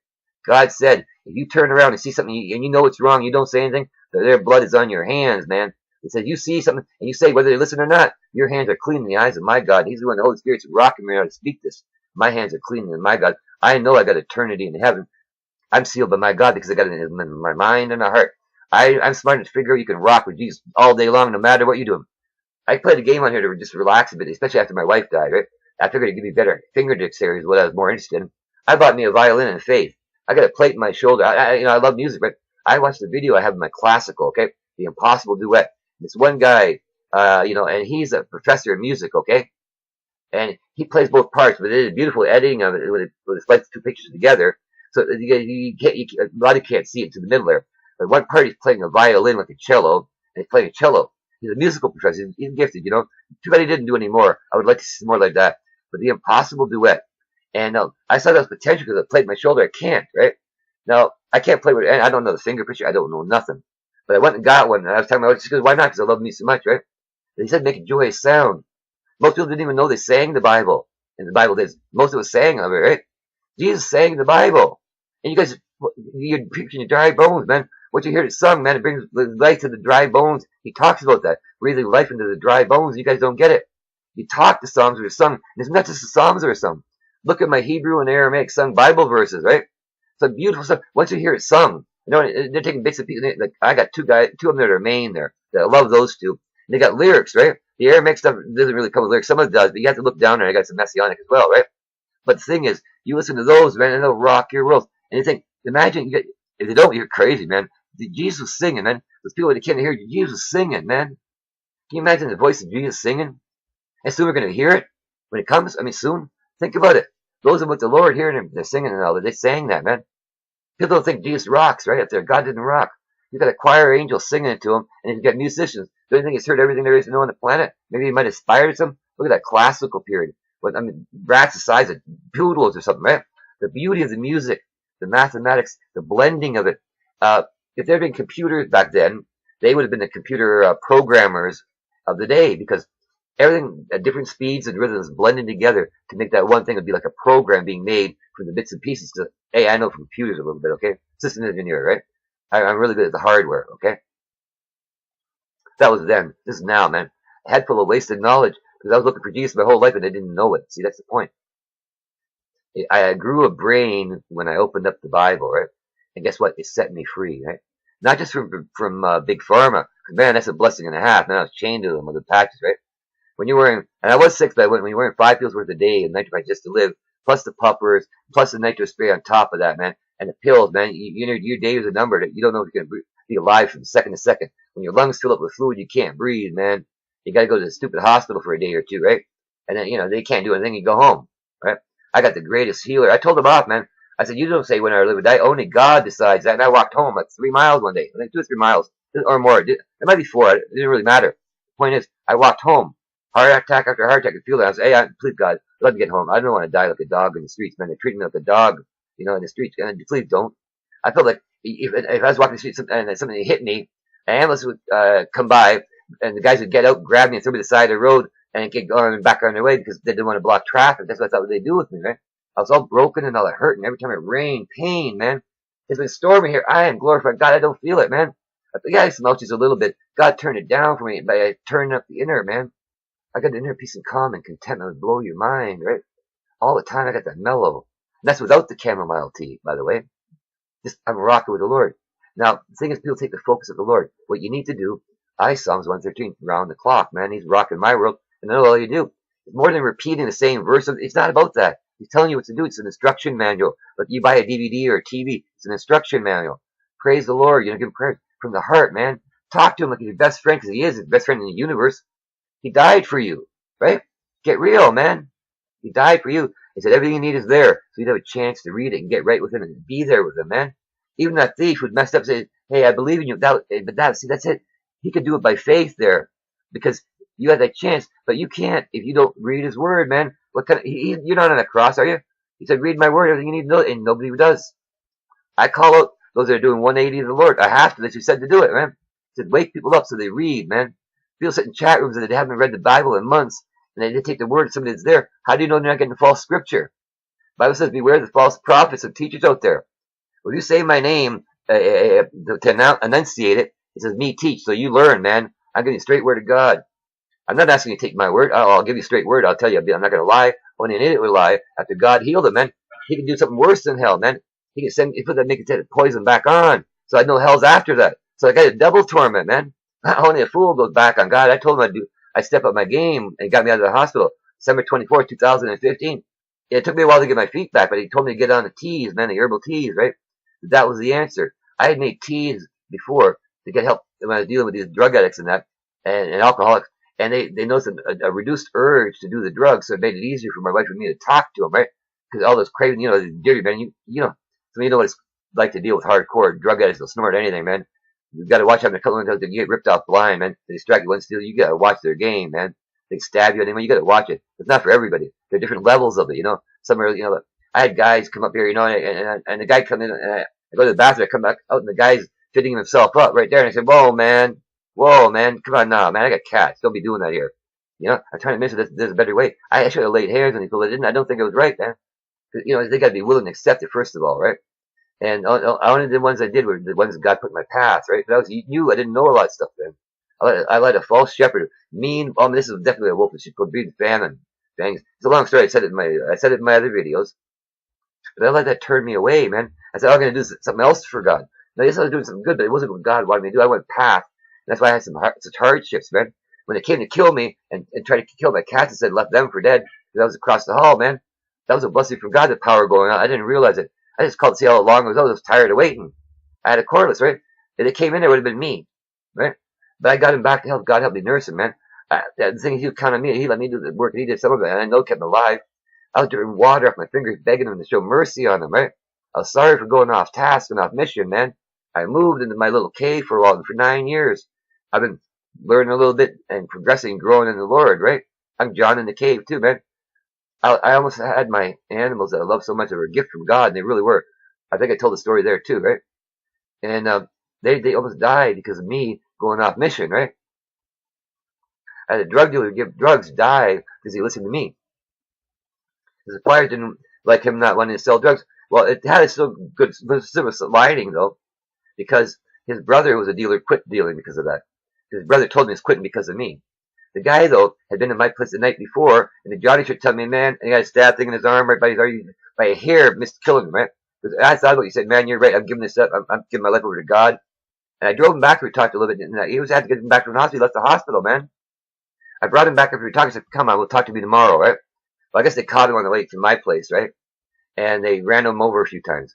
God said, if you turn around and see something and you know it's wrong, you don't say anything, their blood is on your hands, man. He said, you see something and you say whether they listen or not, your hands are clean in the eyes of my God. He's the one, the Holy Spirit's rocking me out to speak this. My hands are clean in my God. I know I got eternity in heaven. I'm sealed by my God because I got it in my mind and my heart. I'm smart enough to figure out you can rock with Jesus all day long, no matter what you're doing. I played a game on here to just relax a bit, especially after my wife died, right? I figured it'd give me better fingertips here is what I was more interested in. I bought me a violin in faith. I got a plate in my shoulder. I love music, but I watched the video I have in my classical, okay? The Impossible Duet. This one guy, and he's a professor of music, okay? And he plays both parts, but it is a beautiful editing of it when it splices 2 pictures together. So a lot of you can't see it to the middle there. But one part he's playing a violin like a cello, and he's playing a cello. He's a musical professor. He's gifted, Too bad he didn't do any more. I would like to see more like that. But the Impossible Duet. And I saw that was potential because I played my shoulder. I can't, right? Now, I can't play with it. I don't know the finger picture. I don't know nothing. But I went and got one. And I was telling my wife, she goes, why not? Because I love me so much, right? And he said, make a joyous sound. Most people didn't even know they sang the Bible. And the Bible is, most of us sang of it, right? Jesus sang the Bible. And you guys, you're preaching your dry bones, man. What you hear it sung, man, it brings life to the dry bones. He talks about that. Breathing life into the dry bones. You guys don't get it. You talk the Psalms that are sung. And it's not just the Psalms that are sung. Look at my Hebrew and Aramaic sung Bible verses, right? It's a beautiful stuff. Once you hear it sung, they're taking bits of pieces. Like I got 2 of them that are main there. I love those 2. And they got lyrics, right? The Aramaic stuff doesn't really come with lyrics. Some of it does, but you have to look down there. I got some messianic as well, right? But the thing is, you listen to those, man, and they'll rock your world. And you think, imagine, if you don't, you're crazy, man. Jesus was singing, man. Those people that can't hear Jesus was singing, man. Can you imagine the voice of Jesus singing? And soon we're going to hear it when it comes. I mean, soon. Think about it. Those are with the Lord hearing him, they're singing and all that. They sang that, man. People don't think Jesus rocks, right up there. God didn't rock. You got a choir angel singing it to him, and you got musicians. Don't you think he's heard everything there is to know on the planet? Maybe he might have inspired some. Look at that classical period. Rats the size of poodles or something, right? The beauty of the music, the mathematics, the blending of it. If there had been computers back then, they would have been the computer programmers of the day because everything at different speeds and rhythms blending together to make that one thing would be like a program being made from the bits and pieces. Hey, I know from computers a little bit, okay? System engineer, right? I'm really good at the hardware, okay? That was then. This is now, man. A head full of wasted knowledge because I was looking for Jesus my whole life and I didn't know it. See, that's the point. I grew a brain when I opened up the Bible, right? And guess what? It set me free, right? Not just from big pharma. Man, that's a blessing and a half. Man, I was chained to them with the patches, right? When you're wearing, and I was sick, but when you're wearing 5 pills worth a day and nitrite just to live, plus the puppers, plus the nitro spray on top of that, man, and the pills, man, your days are numbered. You don't know if you're going to be alive from second to second. When your lungs fill up with fluid, you can't breathe, man. You got to go to the stupid hospital for a day or 2, right? And then, they can't do anything. You go home, right? I got the greatest healer. I told them off, man. I said, you don't say when I live or die. Only God decides that. And I walked home like 3 miles one day. I think 2 or 3 miles or more. It might be 4. It didn't really matter. The point is, I walked home. Heart attack after heart attack. I could feel that. I was, hey, please God, let me get home. I don't want to die like a dog in the streets, man. They're treating me like a dog, in the streets. And please don't. I felt like if I was walking the street and something hit me, an ambulance would come by, and the guys would get out and grab me and throw me to the side of the road and get going back on their way because they didn't want to block traffic. That's what I thought they'd do with me, right? I was all broken and all that hurting every time it rained, pain, man. It's been stormy here. I am glorified God. I don't feel it, man. I think I smelled just a little bit. God turned it down for me by turning up the inner, man. I got the inner peace and calm and contentment that blow your mind, right? All the time I got that mellow. And that's without the chamomile tea, by the way. Just I'm rocking with the Lord. Now, the thing is, people take the focus of the Lord. What you need to do, Psalms 113, round the clock, man. He's rocking my world, and that's all you do. It's more than repeating the same verse. It's not about that. He's telling you what to do. It's an instruction manual. Like you buy a DVD or a TV, it's an instruction manual. Praise the Lord. Give him prayer from the heart, man. Talk to him like he's your best friend, because he is his best friend in the universe. He died for you, right? Get real, man. He died for you. He said everything you need is there, so you'd have a chance to read it and get right with him and be there with him, man. Even that thief who messed up said, "Hey, I believe in you." But that's it. He could do it by faith there, because you had that chance, but you can't if you don't read his word, man. What kind of? You're not on a cross, are you? He said, "Read my word, everything you need to know," and nobody does. I call out those that are doing 180 to the Lord. I have to. That's who said to do it, man. He said, wake people up so they read, man. People sit in chat rooms and they haven't read the Bible in months, and they take the word of somebody that's there. How do you know they're not getting false scripture? The Bible says, beware of the false prophets and teachers out there. Well, you say my name to enunciate it, it says me teach, so you learn, man. I'm giving you straight word of God. I'm not asking you to take my word. I'll give you straight word. I'll tell you, I'm not going to lie. Only an idiot would lie. After God healed him, man, he can do something worse than hell, man. He can make it poison back on. So I know hell's after that. So I got a double torment, man. Only a fool goes back on God. I told him I step up my game, and he got me out of the hospital. December 24th, 2015. It took me a while to get my feet back, but he told me to get on the teas, man, the herbal teas, right? That was the answer. I had made teas before to get help when I was dealing with these drug addicts and that, and alcoholics. And they noticed a reduced urge to do the drugs, so it made it easier for my wife and me to talk to them, right? Because all those craving, dirty, man, you know, so you know what it's like to deal with hardcore drug addicts. They'll snort anything, man. You got to watch out. They're coming until you get ripped off blind, man. They distract you, one steal. You got to watch their game, man. They stab you anyway. You got to watch it. It's not for everybody. There are different levels of it, Some are, I had guys come up here, and the guy come in, and I go to the bathroom. I come back out, and the guy's fitting himself up right there. And I said, whoa, man, come on now, man. I got cats. Don't be doing that here. I'm trying to mention there's a better way. I should have laid hands on people that didn't. I don't think it was right, man. They got to be willing to accept it first of all, right? And only the ones I did were the ones that God put in my path, right? But I was new. I didn't know a lot of stuff then. I let a false shepherd, this is definitely a wolf. It should be the famine. It's a long story. I said it in my other videos. But I let that turn me away, man. I said, I'm going to do something else for God. Now, yes, I was doing something good, but it wasn't what God wanted me to do. I went path. And that's why I had such hardships, man. When they came to kill me and tried to kill my cats, I said, left them for dead. Because I was across the hall, man. That was a blessing from God, the power going on. I didn't realize it. I just called to see how long it was. I was tired of waiting. I had a cordless, right? If they came in, it would have been me, right? But I got him back to health. God helped me nurse him, man. The thing is, he counted on me. He let me do the work, and he did some of it, and I know it kept him alive. I was drinking water off my fingers, begging him to show mercy on him, right? I was sorry for going off task and off mission, man. I moved into my little cave for a while, and for 9 years. I've been learning a little bit and progressing, growing in the Lord, right? I'm John in the cave, too, man. I almost had my animals that I love so much that were a gift from God, and they really were. I think I told the story there, too, right? And they almost died because of me going off mission, right? I had a drug dealer give drugs, die because he listened to me. The suppliers didn't like him not wanting to sell drugs. Well, it had a still good silver lining, though, because his brother, who was a dealer, quit dealing because of that. His brother told me he was quitting because of me. The guy, though, had been in my place the night before, and the Johnny should tell me, man, and he had a stab thing in his arm right by a hair, missed killing him, right? Because I thought about it, he said, man, you're right, I'm giving this up, I'm giving my life over to God. And I drove him back, we talked a little bit, and he had to get him back to the hospital. He left the hospital, man. I brought him back after we talked. I said, come on, we'll talk to me tomorrow, right? Well, I guess they caught him on the way to my place, right? And they ran him over a few times.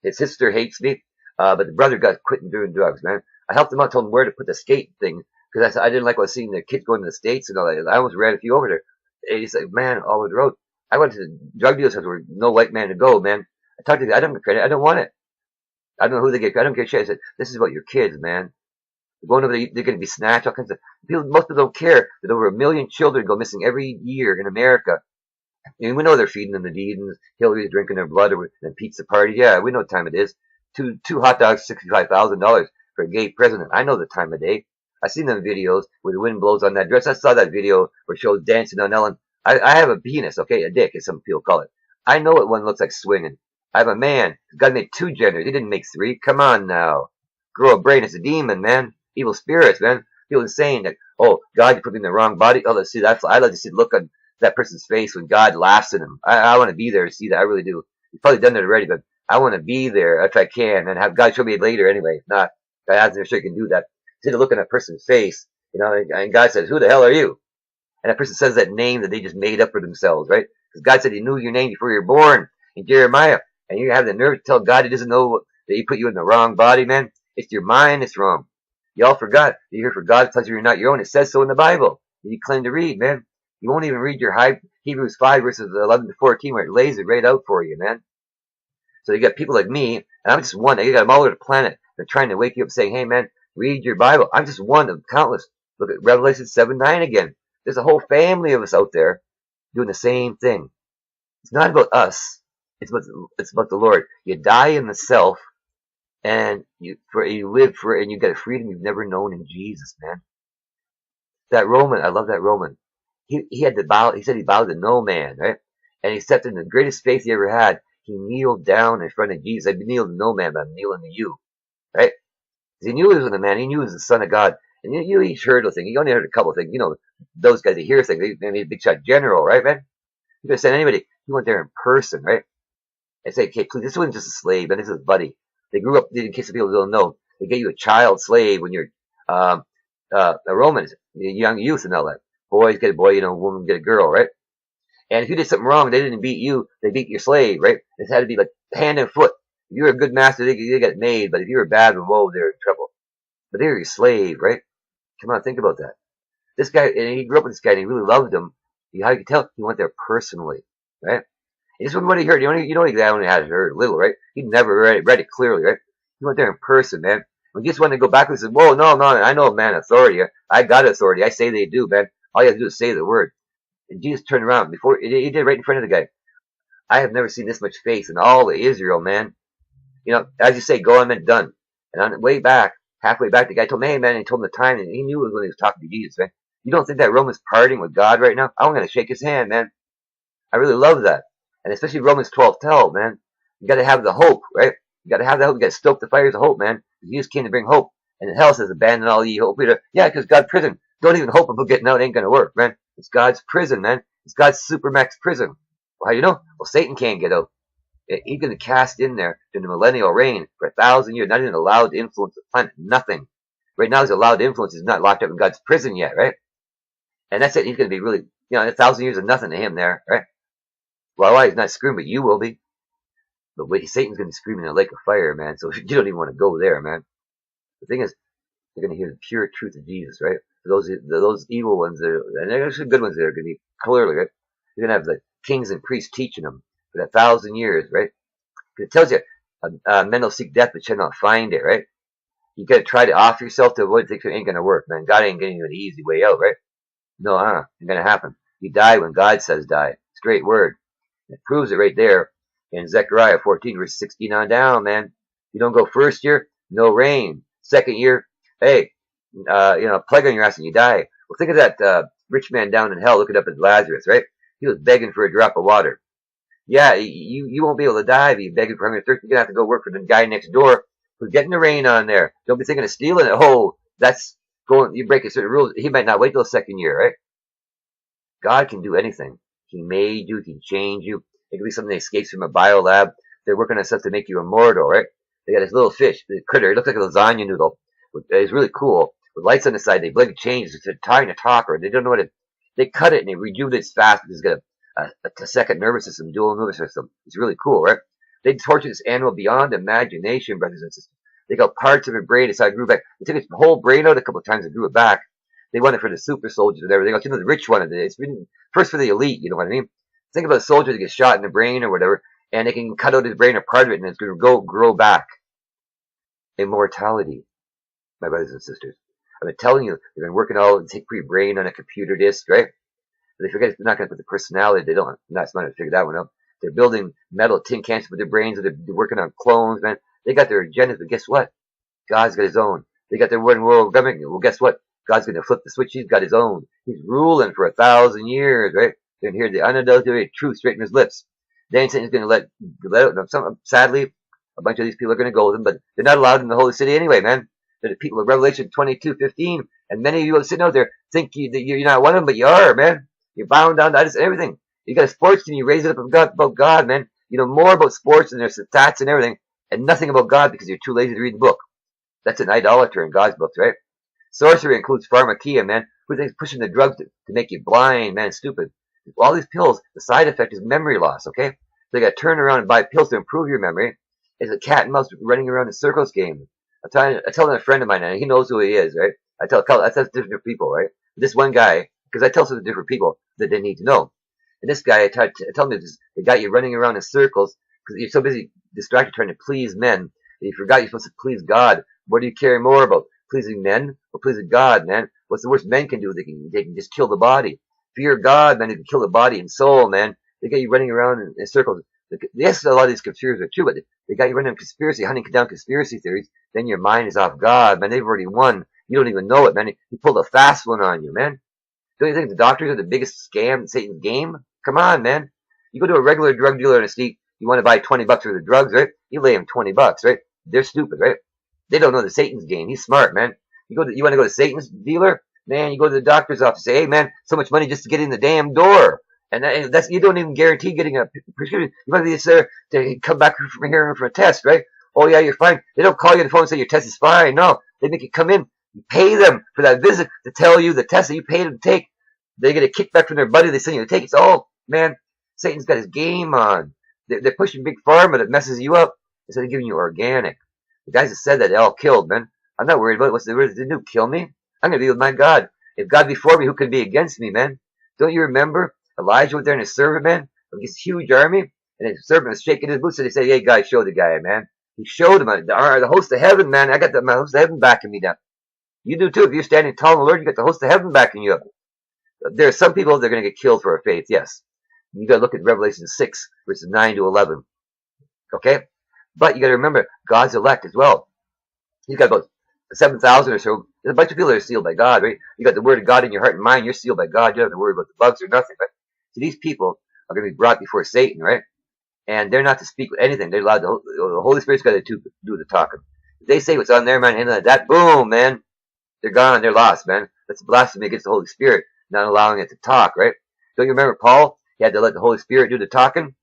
His sister hates me, but the brother got quitting doing drugs, man. I helped him out, told him where to put the skate thing, because I didn't like what I was seeing the kids going to the States and all that. I almost ran a few over there. And he's like, man, all over the road. I went to the drug dealers where no white man to go, man. I talked to them, I don't get credit, I don't want it. I don't know who they get, I don't get shit. I said, this is about your kids, man. Going over there, they're going to be snatched, all kinds of people. Most of them don't care that over 1 million children go missing every year in America. And we know they're feeding them the deed, and Hillary's drinking their blood, and pizza parties. Yeah, we know what time it is. Two hot dogs, $65,000 for a gay president. I know the time of day. I've seen them videos where the wind blows on that dress. I saw that video where it shows dancing on Ellen. I have a penis, okay, a dick, as some people call it. I know what one looks like swinging. I'm a man. God made 2 genders. He didn't make 3. Come on now. Grow a brain. It's a demon, man. Evil spirits, man. People insane that, oh, God, you put me in the wrong body. Oh, let's see. I like to see the look on that person's face when God laughs at him. I want to be there to see that. I really do. You've probably done that already, but I want to be there if I can and have God show me it later anyway. If not, God hasn't sure he can do that. See the look on that person's face, and God says, who the hell are you? And that person says that name that they just made up for themselves, right? Because God said he knew your name before you were born in Jeremiah. And you have the nerve to tell God he doesn't know that he put you in the wrong body, man. It's your mind that's wrong. You all forgot. You're here for God's pleasure, you're not your own. It says so in the Bible. You claim to read, man. You won't even read your Hebrews 5 verses 11 to 14 where it lays it right out for you, man. So you got people like me, and I'm just one. You got them all over the planet. They're trying to wake you up saying, hey, man, read your Bible. I'm just one of countless. Look at Revelation 7:9 again. There's a whole family of us out there doing the same thing. It's not about us. It's about the Lord. You die in the self, and you live for it, and you get a freedom you've never known in Jesus, man. That Roman, I love that Roman. He had to bow. He said he bowed to no man, right? And he stepped in the greatest faith he ever had. He kneeled down in front of Jesus. I kneeled to no man, but I'm kneeling to you, right? Because he knew he was a man. He knew he was the Son of God. And you each heard a thing. You only heard a couple of things. Those guys that hear things. They made a big shot general, right, man? You could have sent anybody. He went there in person, right? And say, okay, please, this wasn't just a slave, and this is his buddy. They grew up, in case the people don't know, they gave you a child slave when you're a Roman, a young youth and all that. Boys get a boy, woman get a girl, right? And if you did something wrong, they didn't beat you, they beat your slave, right? It had to be like hand and foot. If you were a good master, they got made, but if you were bad, whoa, they're in trouble. But they were your slave, right? Come on, think about that. This guy, and he grew up with this guy, and he really loved him. How you can tell? He went there personally, right? And this is what he heard. You know exactly when he had heard little, right? He never read it clearly, right? He went there in person, man. When he just wanted to go back and said, whoa, no, I know, man, authority. I got authority. I say they do, man. All you have to do is say the word. And Jesus turned around before he did right in front of the guy. I have never seen this much faith in all of Israel, man. As you say, go, I meant done. And on the way back, halfway back, the guy told me, hey, man, and he told him the time, and he knew it was when he was talking to Jesus, man. You don't think that Roman's partying with God right now? I'm going to shake his hand, man. I really love that. And especially Romans 12:12, man. You got to have the hope, right? You got to have the hope. You got to stoke the fires of hope, man. Jesus came to bring hope. And hell says, abandon all ye hope. Yeah, because God's prison. Don't even hope about getting out. It ain't going to work, man. It's God's prison, man. It's God's supermax prison. Well, how you know? Well, Satan can't get out. He's going to cast in there during the millennial reign for 1,000 years. Not even allowed to influence the planet. Nothing. Right now he's allowed to influence. He's not locked up in God's prison yet, right? And that's it. He's going to be really, 1,000 years of nothing to him there, right? Well, why? He's not screaming, but you will be. But Satan's going to be screaming in a lake of fire, man. So you don't even want to go there, man. The thing is, you're going to hear the pure truth of Jesus, right? For those evil ones, and there's some good ones that are going to be clearly, right? You're going to have the kings and priests teaching them for that 1,000 years, right? Because it tells you, men will seek death, but shall not find it, right? You got to try to offer yourself to avoid things that ain't going to work, man. God ain't getting you an easy way out, right? No, ain't going to happen. You die when God says die. Straight word. It proves it right there in Zechariah 14, verse 16 on down, man. You don't go first year, no rain. Second year, hey, plague on your ass and you die. Well, think of that rich man down in hell looking up at Lazarus, right? He was begging for a drop of water. Yeah, you won't be able to die if you're begging for hunger and thirst. You're going to have to go work for the guy next door who's getting the rain on there. Don't be thinking of stealing it. Oh, that's going, you break certain rules. He might not wait till the second year, right? God can do anything. He made you, he can change you. It could be something that escapes from a biolab. They're working on stuff to make you immortal, right? They got this little fish, the critter. It looks like a lasagna noodle. It's really cool. With lights on the side, they blink and change. It's trying to talk, or they don't know what it. They cut it and it rejuvenates fast because it's got a second nervous system, dual nervous system. It's really cool, right? They tortured this animal beyond imagination, brothers and sisters. They got parts of her brain. It's how it grew back. They took its whole brain out a couple of times and grew it back. They want it for the super soldiers and everything. The rich wanted it. It's been first for the elite. You know what I mean? Think about a soldier that gets shot in the brain or whatever, and they can cut out his brain or part of it, and it's going to grow back. Immortality, my brothers and sisters. I've been telling you, they've been working all take your brain on a computer disk, right? But they forget they're not going to put the personality. They're not smart to figure that one out. They're building metal tin cans with their brains. They're working on clones, man. They got their agendas, but guess what? God's got his own. They got their one world government. Well, guess what? God's going to flip the switch. He's got his own. He's ruling for 1,000 years, right? You're going to hear the unadulterated truth straight from his lips. Then Satan's going to let sadly, a bunch of these people are going to go with him, but they're not allowed in the holy city anyway, man. They're the people of Revelation 22:15, and many of you are sitting out there think that you're not one of them, but you are, man. You're bound down to idols and everything. You got a sports team, you raise it up about God, man. You know more about sports and their stats and everything, and nothing about God because you're too lazy to read the book. That's an idolater in God's books, right? Sorcery includes pharmakia, man. Who thinks pushing the drugs to make you blind, man, stupid. All these pills, the side effect is memory loss, okay? So you got to turn around and buy pills to improve your memory. It's a cat and mouse running around in circles game. I tell a friend of mine, and he knows who he is, right? I tell different people, right? This one guy, because I tell some different people that they need to know. And this guy, tell me this, the guy you're running around in circles because you're so busy distracted trying to please men that you forgot you're supposed to please God. What do you care more about? Pleasing men or pleasing God, man? What's the worst men can do? They can just kill the body. Fear God, man, you can kill the body and soul, man. They got you running around in circles. Yes, a lot of these conspiracies are true, but they got you running hunting down conspiracy theories. Then your mind is off God, man. They've already won. You don't even know it, man. He pulled a fast one on you, man. Don't you think the doctors are the biggest scam in Satan's game? Come on, man. You go to a regular drug dealer on the street, you want to buy $20 worth of drugs, right? You lay them $20, right? They're stupid, right? They don't know the Satan's game. He's smart, man. You want to go to Satan's dealer? Man, you go to the doctor's office, say, hey, man, so much money just to get in the damn door. And that's you don't even guarantee getting a prescription. You might be there to come back from here for a test, right? Oh, yeah, you're fine. They don't call you on the phone and say your test is fine. No, they make you come in. You pay them for that visit to tell you the test that you paid them to take. They get a kickback from their buddy. They send you to take it. Oh, man, Satan's got his game on. They're pushing big pharma that messes you up instead of giving you organic. The guys that said that, they all killed, man. I'm not worried about it. What's the worst they do? Kill me? I'm going to be with my God. If God be for me, who can be against me, man? Don't you remember Elijah went there and his servant, man, with this huge army, and his servant was shaking his boots, and they said, hey, guys, show the guy, man. He showed him the host of heaven, man. I got my host of heaven backing me down. You do too. If you're standing tall in the Lord, you got the host of heaven backing you up. There are some people that are going to get killed for our faith, yes. You got to look at Revelation 6, verses 9 to 11. Okay? But you got to remember, God's elect as well. He's got about 7,000 or so. There's a bunch of people that are sealed by God, right? You got the word of God in your heart and mind. You're sealed by God. You don't have to worry about the bugs or nothing, right? So these people are going to be brought before Satan, right? And they're not to speak with anything. They're allowed to, the Holy Spirit's got to do the talking. If they say what's on their mind, and like that, boom, man, they're gone. They're lost, man. That's blasphemy against the Holy Spirit, not allowing it to talk, right? Don't you remember Paul? He had to let the Holy Spirit do the talking.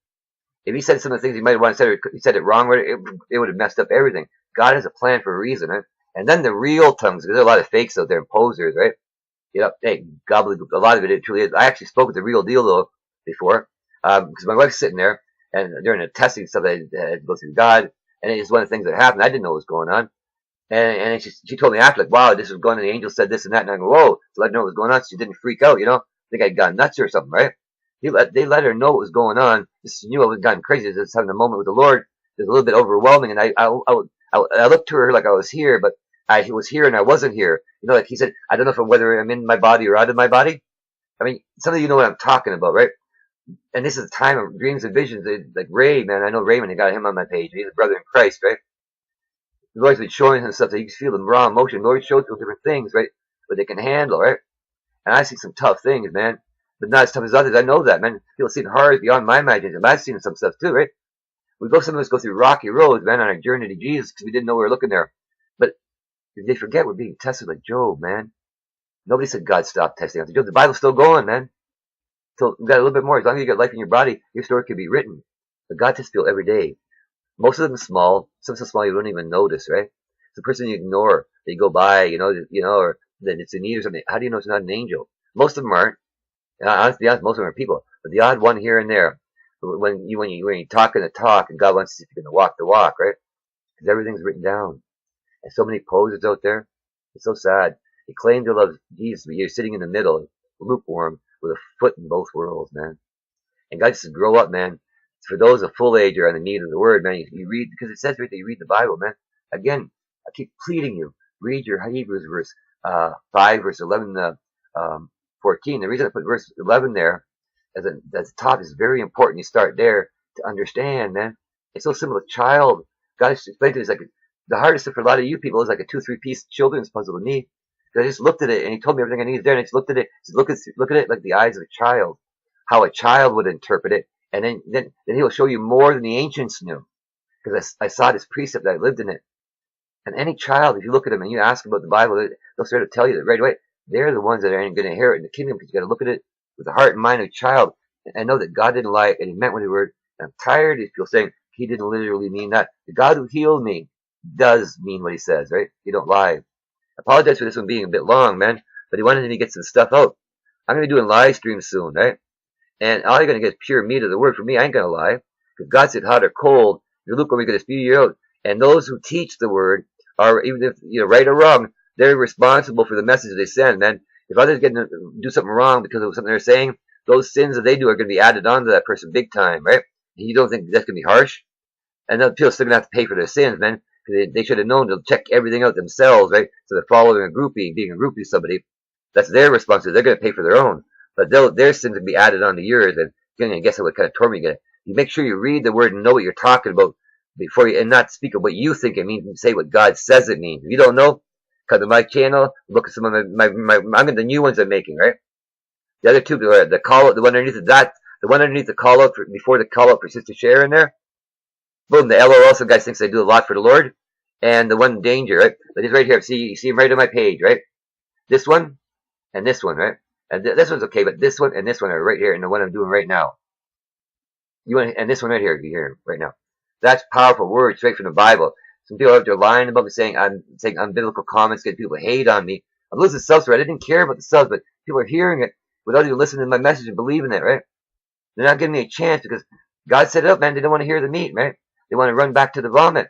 If he said some of the things he might have wanted to say, or he said it wrong, it would have messed up everything. God has a plan for a reason, right? And then the real tongues, because there are a lot of fakes out there and posers, right? You know, hey, gobbledygook, a lot of it truly is. I actually spoke with the real deal, though, before, because my wife's sitting there, and during the testing stuff, I had to go through God, and it's one of the things that happened. I didn't know what was going on. And she told me after, like, wow, this was going on, the angel said this and that, and I go, whoa, so I didn't know what was going on, so she didn't freak out, you know? I think I'd gone nuts or something, right? They let her know what was going on. She knew I was gotten crazy. Just having a moment with the Lord. It was a little bit overwhelming, and I looked to her like I was here, but I was here and I wasn't here. You know, like he said, I don't know whether I'm in my body or out of my body. I mean, some of you know what I'm talking about, right? And this is a time of dreams and visions. Like Ray, man, I know Raymond. I got him on my page. He's a brother in Christ, right? The Lord's been showing him stuff that you can feel the raw emotion. The Lord shows people different things, right? But they can handle, right? And I see some tough things, man. But not as tough as others. I know that, man. People see hard beyond my imagination. I've seen some stuff too, right? Some of us go through rocky roads, man, on our journey to Jesus because we didn't know we were looking there. But if they forget we're being tested like Job, man. Nobody said God stopped testing us. The Bible's still going, man. So we got a little bit more. As long as you got life in your body, your story can be written. But God tests people every day. Most of them are small. Some so small you don't even notice, right? It's a person you ignore. That you go by, you know, or that it's a need or something. How do you know it's not an angel? Most of them aren't. Honestly, be honest, most of them are people. But the odd one here and there. When you talking the talk, and God wants to see if you're going to walk the walk, right? Because everything's written down. And so many posers out there. It's so sad. You claim to love Jesus, but you're sitting in the middle, lukewarm, with a foot in both worlds, man. And God says, grow up, man. For those of full age are on the need of the word, man. You read, because it says right there, you read the Bible, man. Again, I keep pleading you. Read your Hebrews verse 5, verse 11, 14. The reason I put verse 11 there as the top is very important. You start there to understand, man. It's so simple. A child, God explained to me, it's like the hardest stuff for a lot of you people is like a 2-3 piece children's puzzle to me. I just looked at it and he told me everything I needed there, and I just looked at it. Look at it like the eyes of a child, how a child would interpret it, And then he'll show you more than the ancients knew. Because I saw this precept, I lived in it. And any child, if you look at them and you ask about the Bible, they'll sort of tell you that right away. They're the ones that are going to inherit in the kingdom, because you got to look at it with the heart and mind of a child and know that God didn't lie and he meant what he word. I'm tired of people saying he didn't literally mean that. The God who healed me does mean what he says, right? He don't lie. I apologize for this one being a bit long, man, but he wanted me to get some stuff out. I'm going to be doing live streams soon, right? And all you're going to get is pure meat of the word. For me, I ain't going to lie. Because God said hot or cold, you're lukewarm, you're going to spew you out. And those who teach the word are, even if you're right or wrong, they're responsible for the message they send, man. If others get to do something wrong because of something they're saying, those sins that they do are going to be added on to that person big time, right? And you don't think that's going to be harsh? And then people still going to have to pay for their sins, man. Because they should have known to check everything out themselves, right? So they're following a groupie, being a groupie to somebody. That's their responsibility. They're going to pay for their own. But their sins will be added on to yours. And you're going to guess what kind of torment you get. You make sure you read the word and know what you're talking about before you, and not speak of what you think it means, and say what God says it means. If you don't know, come to my channel, look at some of I'm in the new ones I'm making, right? The other two, the call out, the one underneath that, the one underneath the call out before the call out for Sister Sharon there. Boom, the LOL, some guys thinks they do a lot for the Lord. And the one danger, right? But it's right here. You see him right on my page, right? This one and this one, right? And this one's okay, but this one and this one are right here, and the one I'm doing right now. And this one right here, you hear him right now. That's powerful words straight from the Bible. Some people out there lying about me, saying I'm saying unbiblical comments, getting people hate on me. I'm losing subs, right? I didn't care about the subs, but people are hearing it without even listening to my message and believing it, right? They're not giving me a chance because God set it up, man. They don't want to hear the meat, right? They want to run back to the vomit.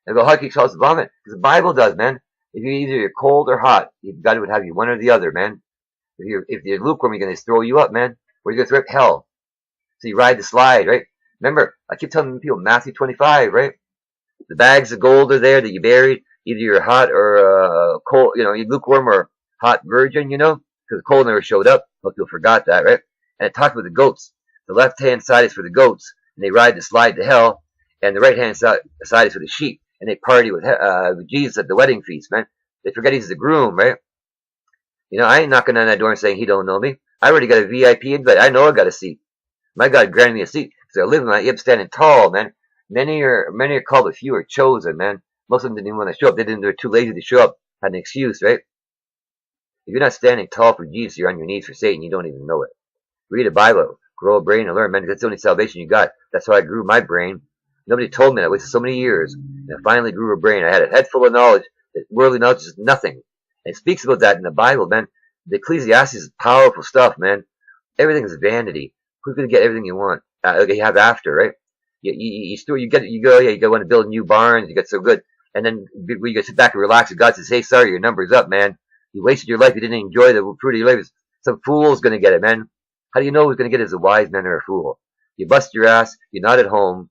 And go, how can you call it vomit? Because the Bible does, man. If you're cold or hot, God would have you one or the other, man. If you're lukewarm, you're going to throw you up, man. Or you're going to throw up hell. So you ride the slide, right? Remember, I keep telling people, Matthew 25, right? The bags of gold are there that you buried. Either you're hot or cold, you're lukewarm or hot virgin, because the cold never showed up. Most people forgot that, right? And it talks about the goats. The left-hand side is for the goats, and they ride the slide to hell. And the right-hand side is for the sheep, and they party with Jesus at the wedding feast, man. They forget he's the groom, right? I ain't knocking on that door and saying he don't know me. I already got a VIP invite. I know I got a seat. My God granted me a seat because I live in my yep standing tall, man. Many are called, but few are chosen, man. Most of them didn't even want to show up. They're too lazy to show up. Had an excuse, right? If you're not standing tall for Jesus, you're on your knees for Satan. You don't even know it. Read a Bible, grow a brain, and learn, man. That's the only salvation you got. That's how I grew my brain. Nobody told me that. I wasted so many years, and I finally grew a brain. I had a head full of knowledge. That worldly knowledge is nothing. And it speaks about that in the Bible, man. The Ecclesiastes is powerful stuff, man. Everything is vanity. Who's gonna get everything you want? You have after, right? You want to build new barns. You get so good, and then you get sit back and relax. And God says, "Hey, sorry, your number's up, man. You wasted your life. You didn't enjoy the fruit of your life. Some fool's gonna get it, man. How do you know who's gonna get it? Is a wise man or a fool? You bust your ass. You're not at home,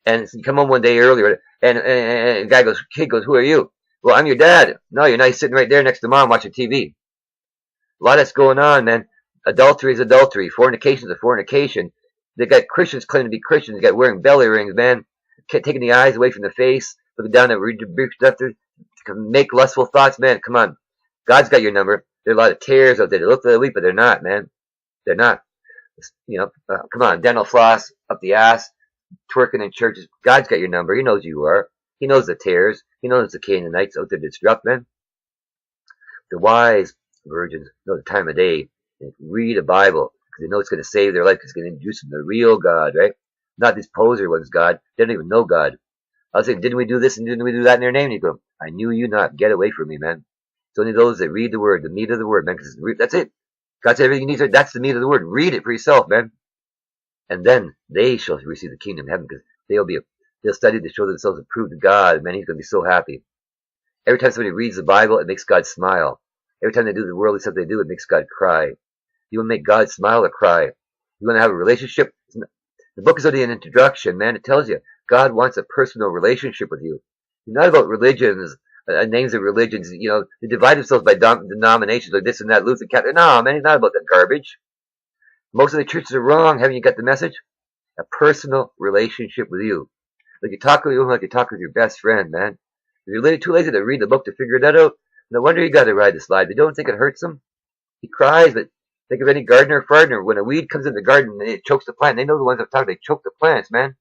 and you come home one day earlier, and the kid goes, "Who are you?" Well, I'm your dad. No, you're not. He's sitting right there next to mom watching TV. A lot that's going on, man. Adultery is adultery. Fornication is a fornication. They got Christians claiming to be Christians. They got wearing belly rings, man. Taking the eyes away from the face. Looking down at read stuff to make lustful thoughts, man. Come on. God's got your number. There are a lot of tares out there. They look like they're weak, but they're not, man. They're not. Come on. Dental floss up the ass. Twerking in churches. God's got your number. He knows who you are. He knows the tares. He knows the Canaanites out there to disrupt, man. The wise virgins know the time of day. And read a Bible because they know it's going to save their life because it's going to introduce them to the real God, right? Not these poser ones, God. They don't even know God. I was saying, didn't we do this and didn't we do that in their name? And you go, I knew you not. Get away from me, man. It's only those that read the word, the meat of the word, man. Because that's it. God said everything you need. That's the meat of the word. Read it for yourself, man. And then they shall receive the kingdom of heaven because they'll study to show themselves approved to God. Man, he's going to be so happy. Every time somebody reads the Bible, it makes God smile. Every time they do the worldly stuff they do, it makes God cry. You want to make God smile or cry? You want to have a relationship? The book is only an introduction, man. It tells you God wants a personal relationship with you. It's not about religions, names of religions. They divide themselves by denominations like this and that, Lutheran, Catholic. No, man, it's not about that garbage. Most of the churches are wrong. Haven't you got the message? A personal relationship with you. Like you talk with your best friend, man. If you're too lazy to read the book to figure that out, no wonder you got to ride the slide. But don't think it hurts him. He cries, but Think of any gardener or gardener. When a weed comes in the garden and it chokes the plant, they know the ones I'm talking. They choke the plants, man.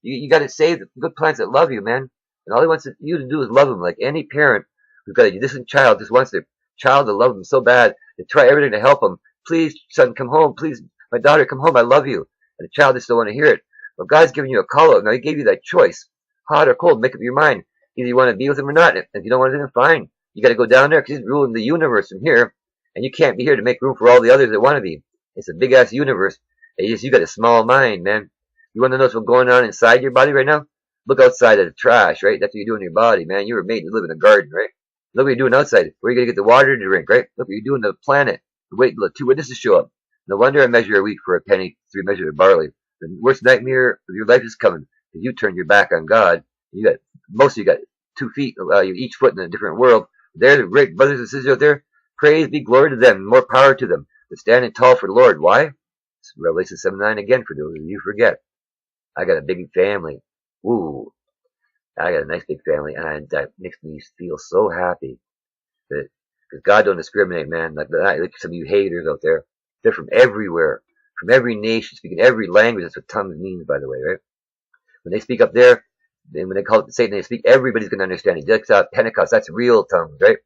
You got to save the good plants that love you, man. And all he wants you to do is love them, like any parent who's got a distant child just wants their child to love them so bad. They try everything to help them. Please, son, come home. Please, my daughter, come home. I love you. And the child just don't want to hear it. Well, God's giving you a call out. Now, He gave you that choice, hot or cold. Make up your mind. Either you want to be with Him or not. If you don't want to, then fine. You got to go down there because He's ruling the universe from here, and you can't be here to make room for all the others that want to be. It's a big ass universe. And you got a small mind, man. You want to know what's going on inside your body right now? Look outside at the trash, right? That's what you do in your body, man. You were made to live in a garden, right? Look what you're doing outside. Where are you going to get the water to drink, right? Look what you're doing to the planet. Wait till the 2 witnesses show up. No wonder I measure a wheat for a penny, 3 measures of barley. The worst nightmare of your life is coming. If you turn your back on God, most of you got 2 feet, each foot in a different world. They're the great brothers and sisters out there. Praise be glory to them, more power to them. They're standing tall for the Lord. Why? It's Revelation 7:9 again for those of you who forget. I got a big family. Ooh, I got a nice big family, and that makes me feel so happy that because God don't discriminate, man. Like some of you haters out there, they're from everywhere, from every nation, speaking every language. That's what tongues means, by the way, right? When they speak up there, when they call it Satan, they speak. Everybody's going to understand it. Just Pentecost, that's real tongues, right?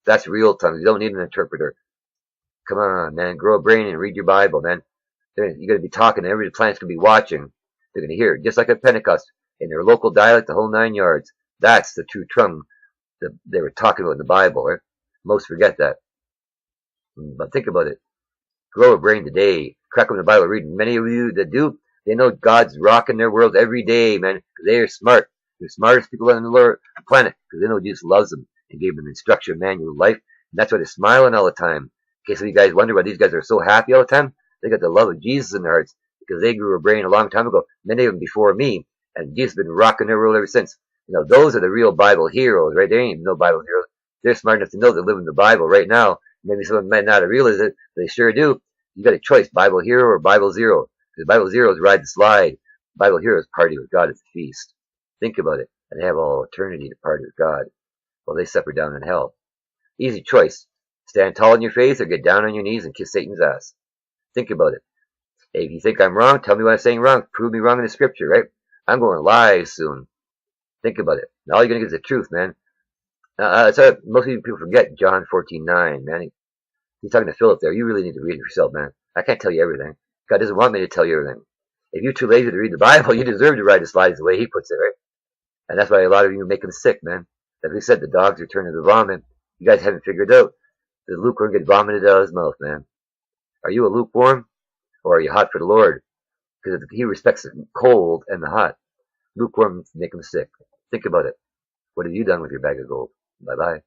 That's real tongues. You don't need an interpreter. Come on, man. Grow a brain and read your Bible, man. You're going to be talking, and every planet's going to be watching. They're going to hear it, just like at Pentecost, in their local dialect, the whole 9 yards. That's the true tongue that they were talking about in the Bible, right? Most forget that. But think about it. Grow a brain today. Crack open the Bible, read. Many of you that do, they know God's rocking their world every day, man. Because they are smart. They're the smartest people on the planet. Because they know Jesus loves them and gave them an instruction manual of life. And that's why they're smiling all the time. In case some of you guys wonder why these guys are so happy all the time, they got the love of Jesus in their hearts. Because they grew a brain a long time ago. Many of them before me. And Jesus has been rocking their world ever since. You know, those are the real Bible heroes, right? They ain't no Bible heroes. They're smart enough to know they're living the Bible right now. Maybe some of them might not have realized it, but they sure do. You got a choice, Bible hero or Bible zero. Because Bible zeros ride the slide. Bible heroes party with God at the feast. Think about it. And they have all eternity to party with God while they suffer down in hell. Easy choice. Stand tall in your faith or get down on your knees and kiss Satan's ass. Think about it. Hey, if you think I'm wrong, tell me what I'm saying wrong. Prove me wrong in the scripture, right? I'm going live soon. Think about it. Now all you're going to get is the truth, man. That's what most of you people forget. John 14:9, man. He's talking to Philip there. You really need to read it yourself, man. I can't tell you everything. God doesn't want me to tell you everything. If you're too lazy to read the Bible, you deserve to ride the slides the way He puts it, right? And that's why a lot of you make them sick, man. Like we said, the dogs are turning to vomit. You guys haven't figured out the lukewarm get vomited out of his mouth, man. Are you a lukewarm, or are you hot for the Lord? Because He respects the cold and the hot. Lukewarm make him sick. Think about it. What have you done with your bag of gold? Bye-bye.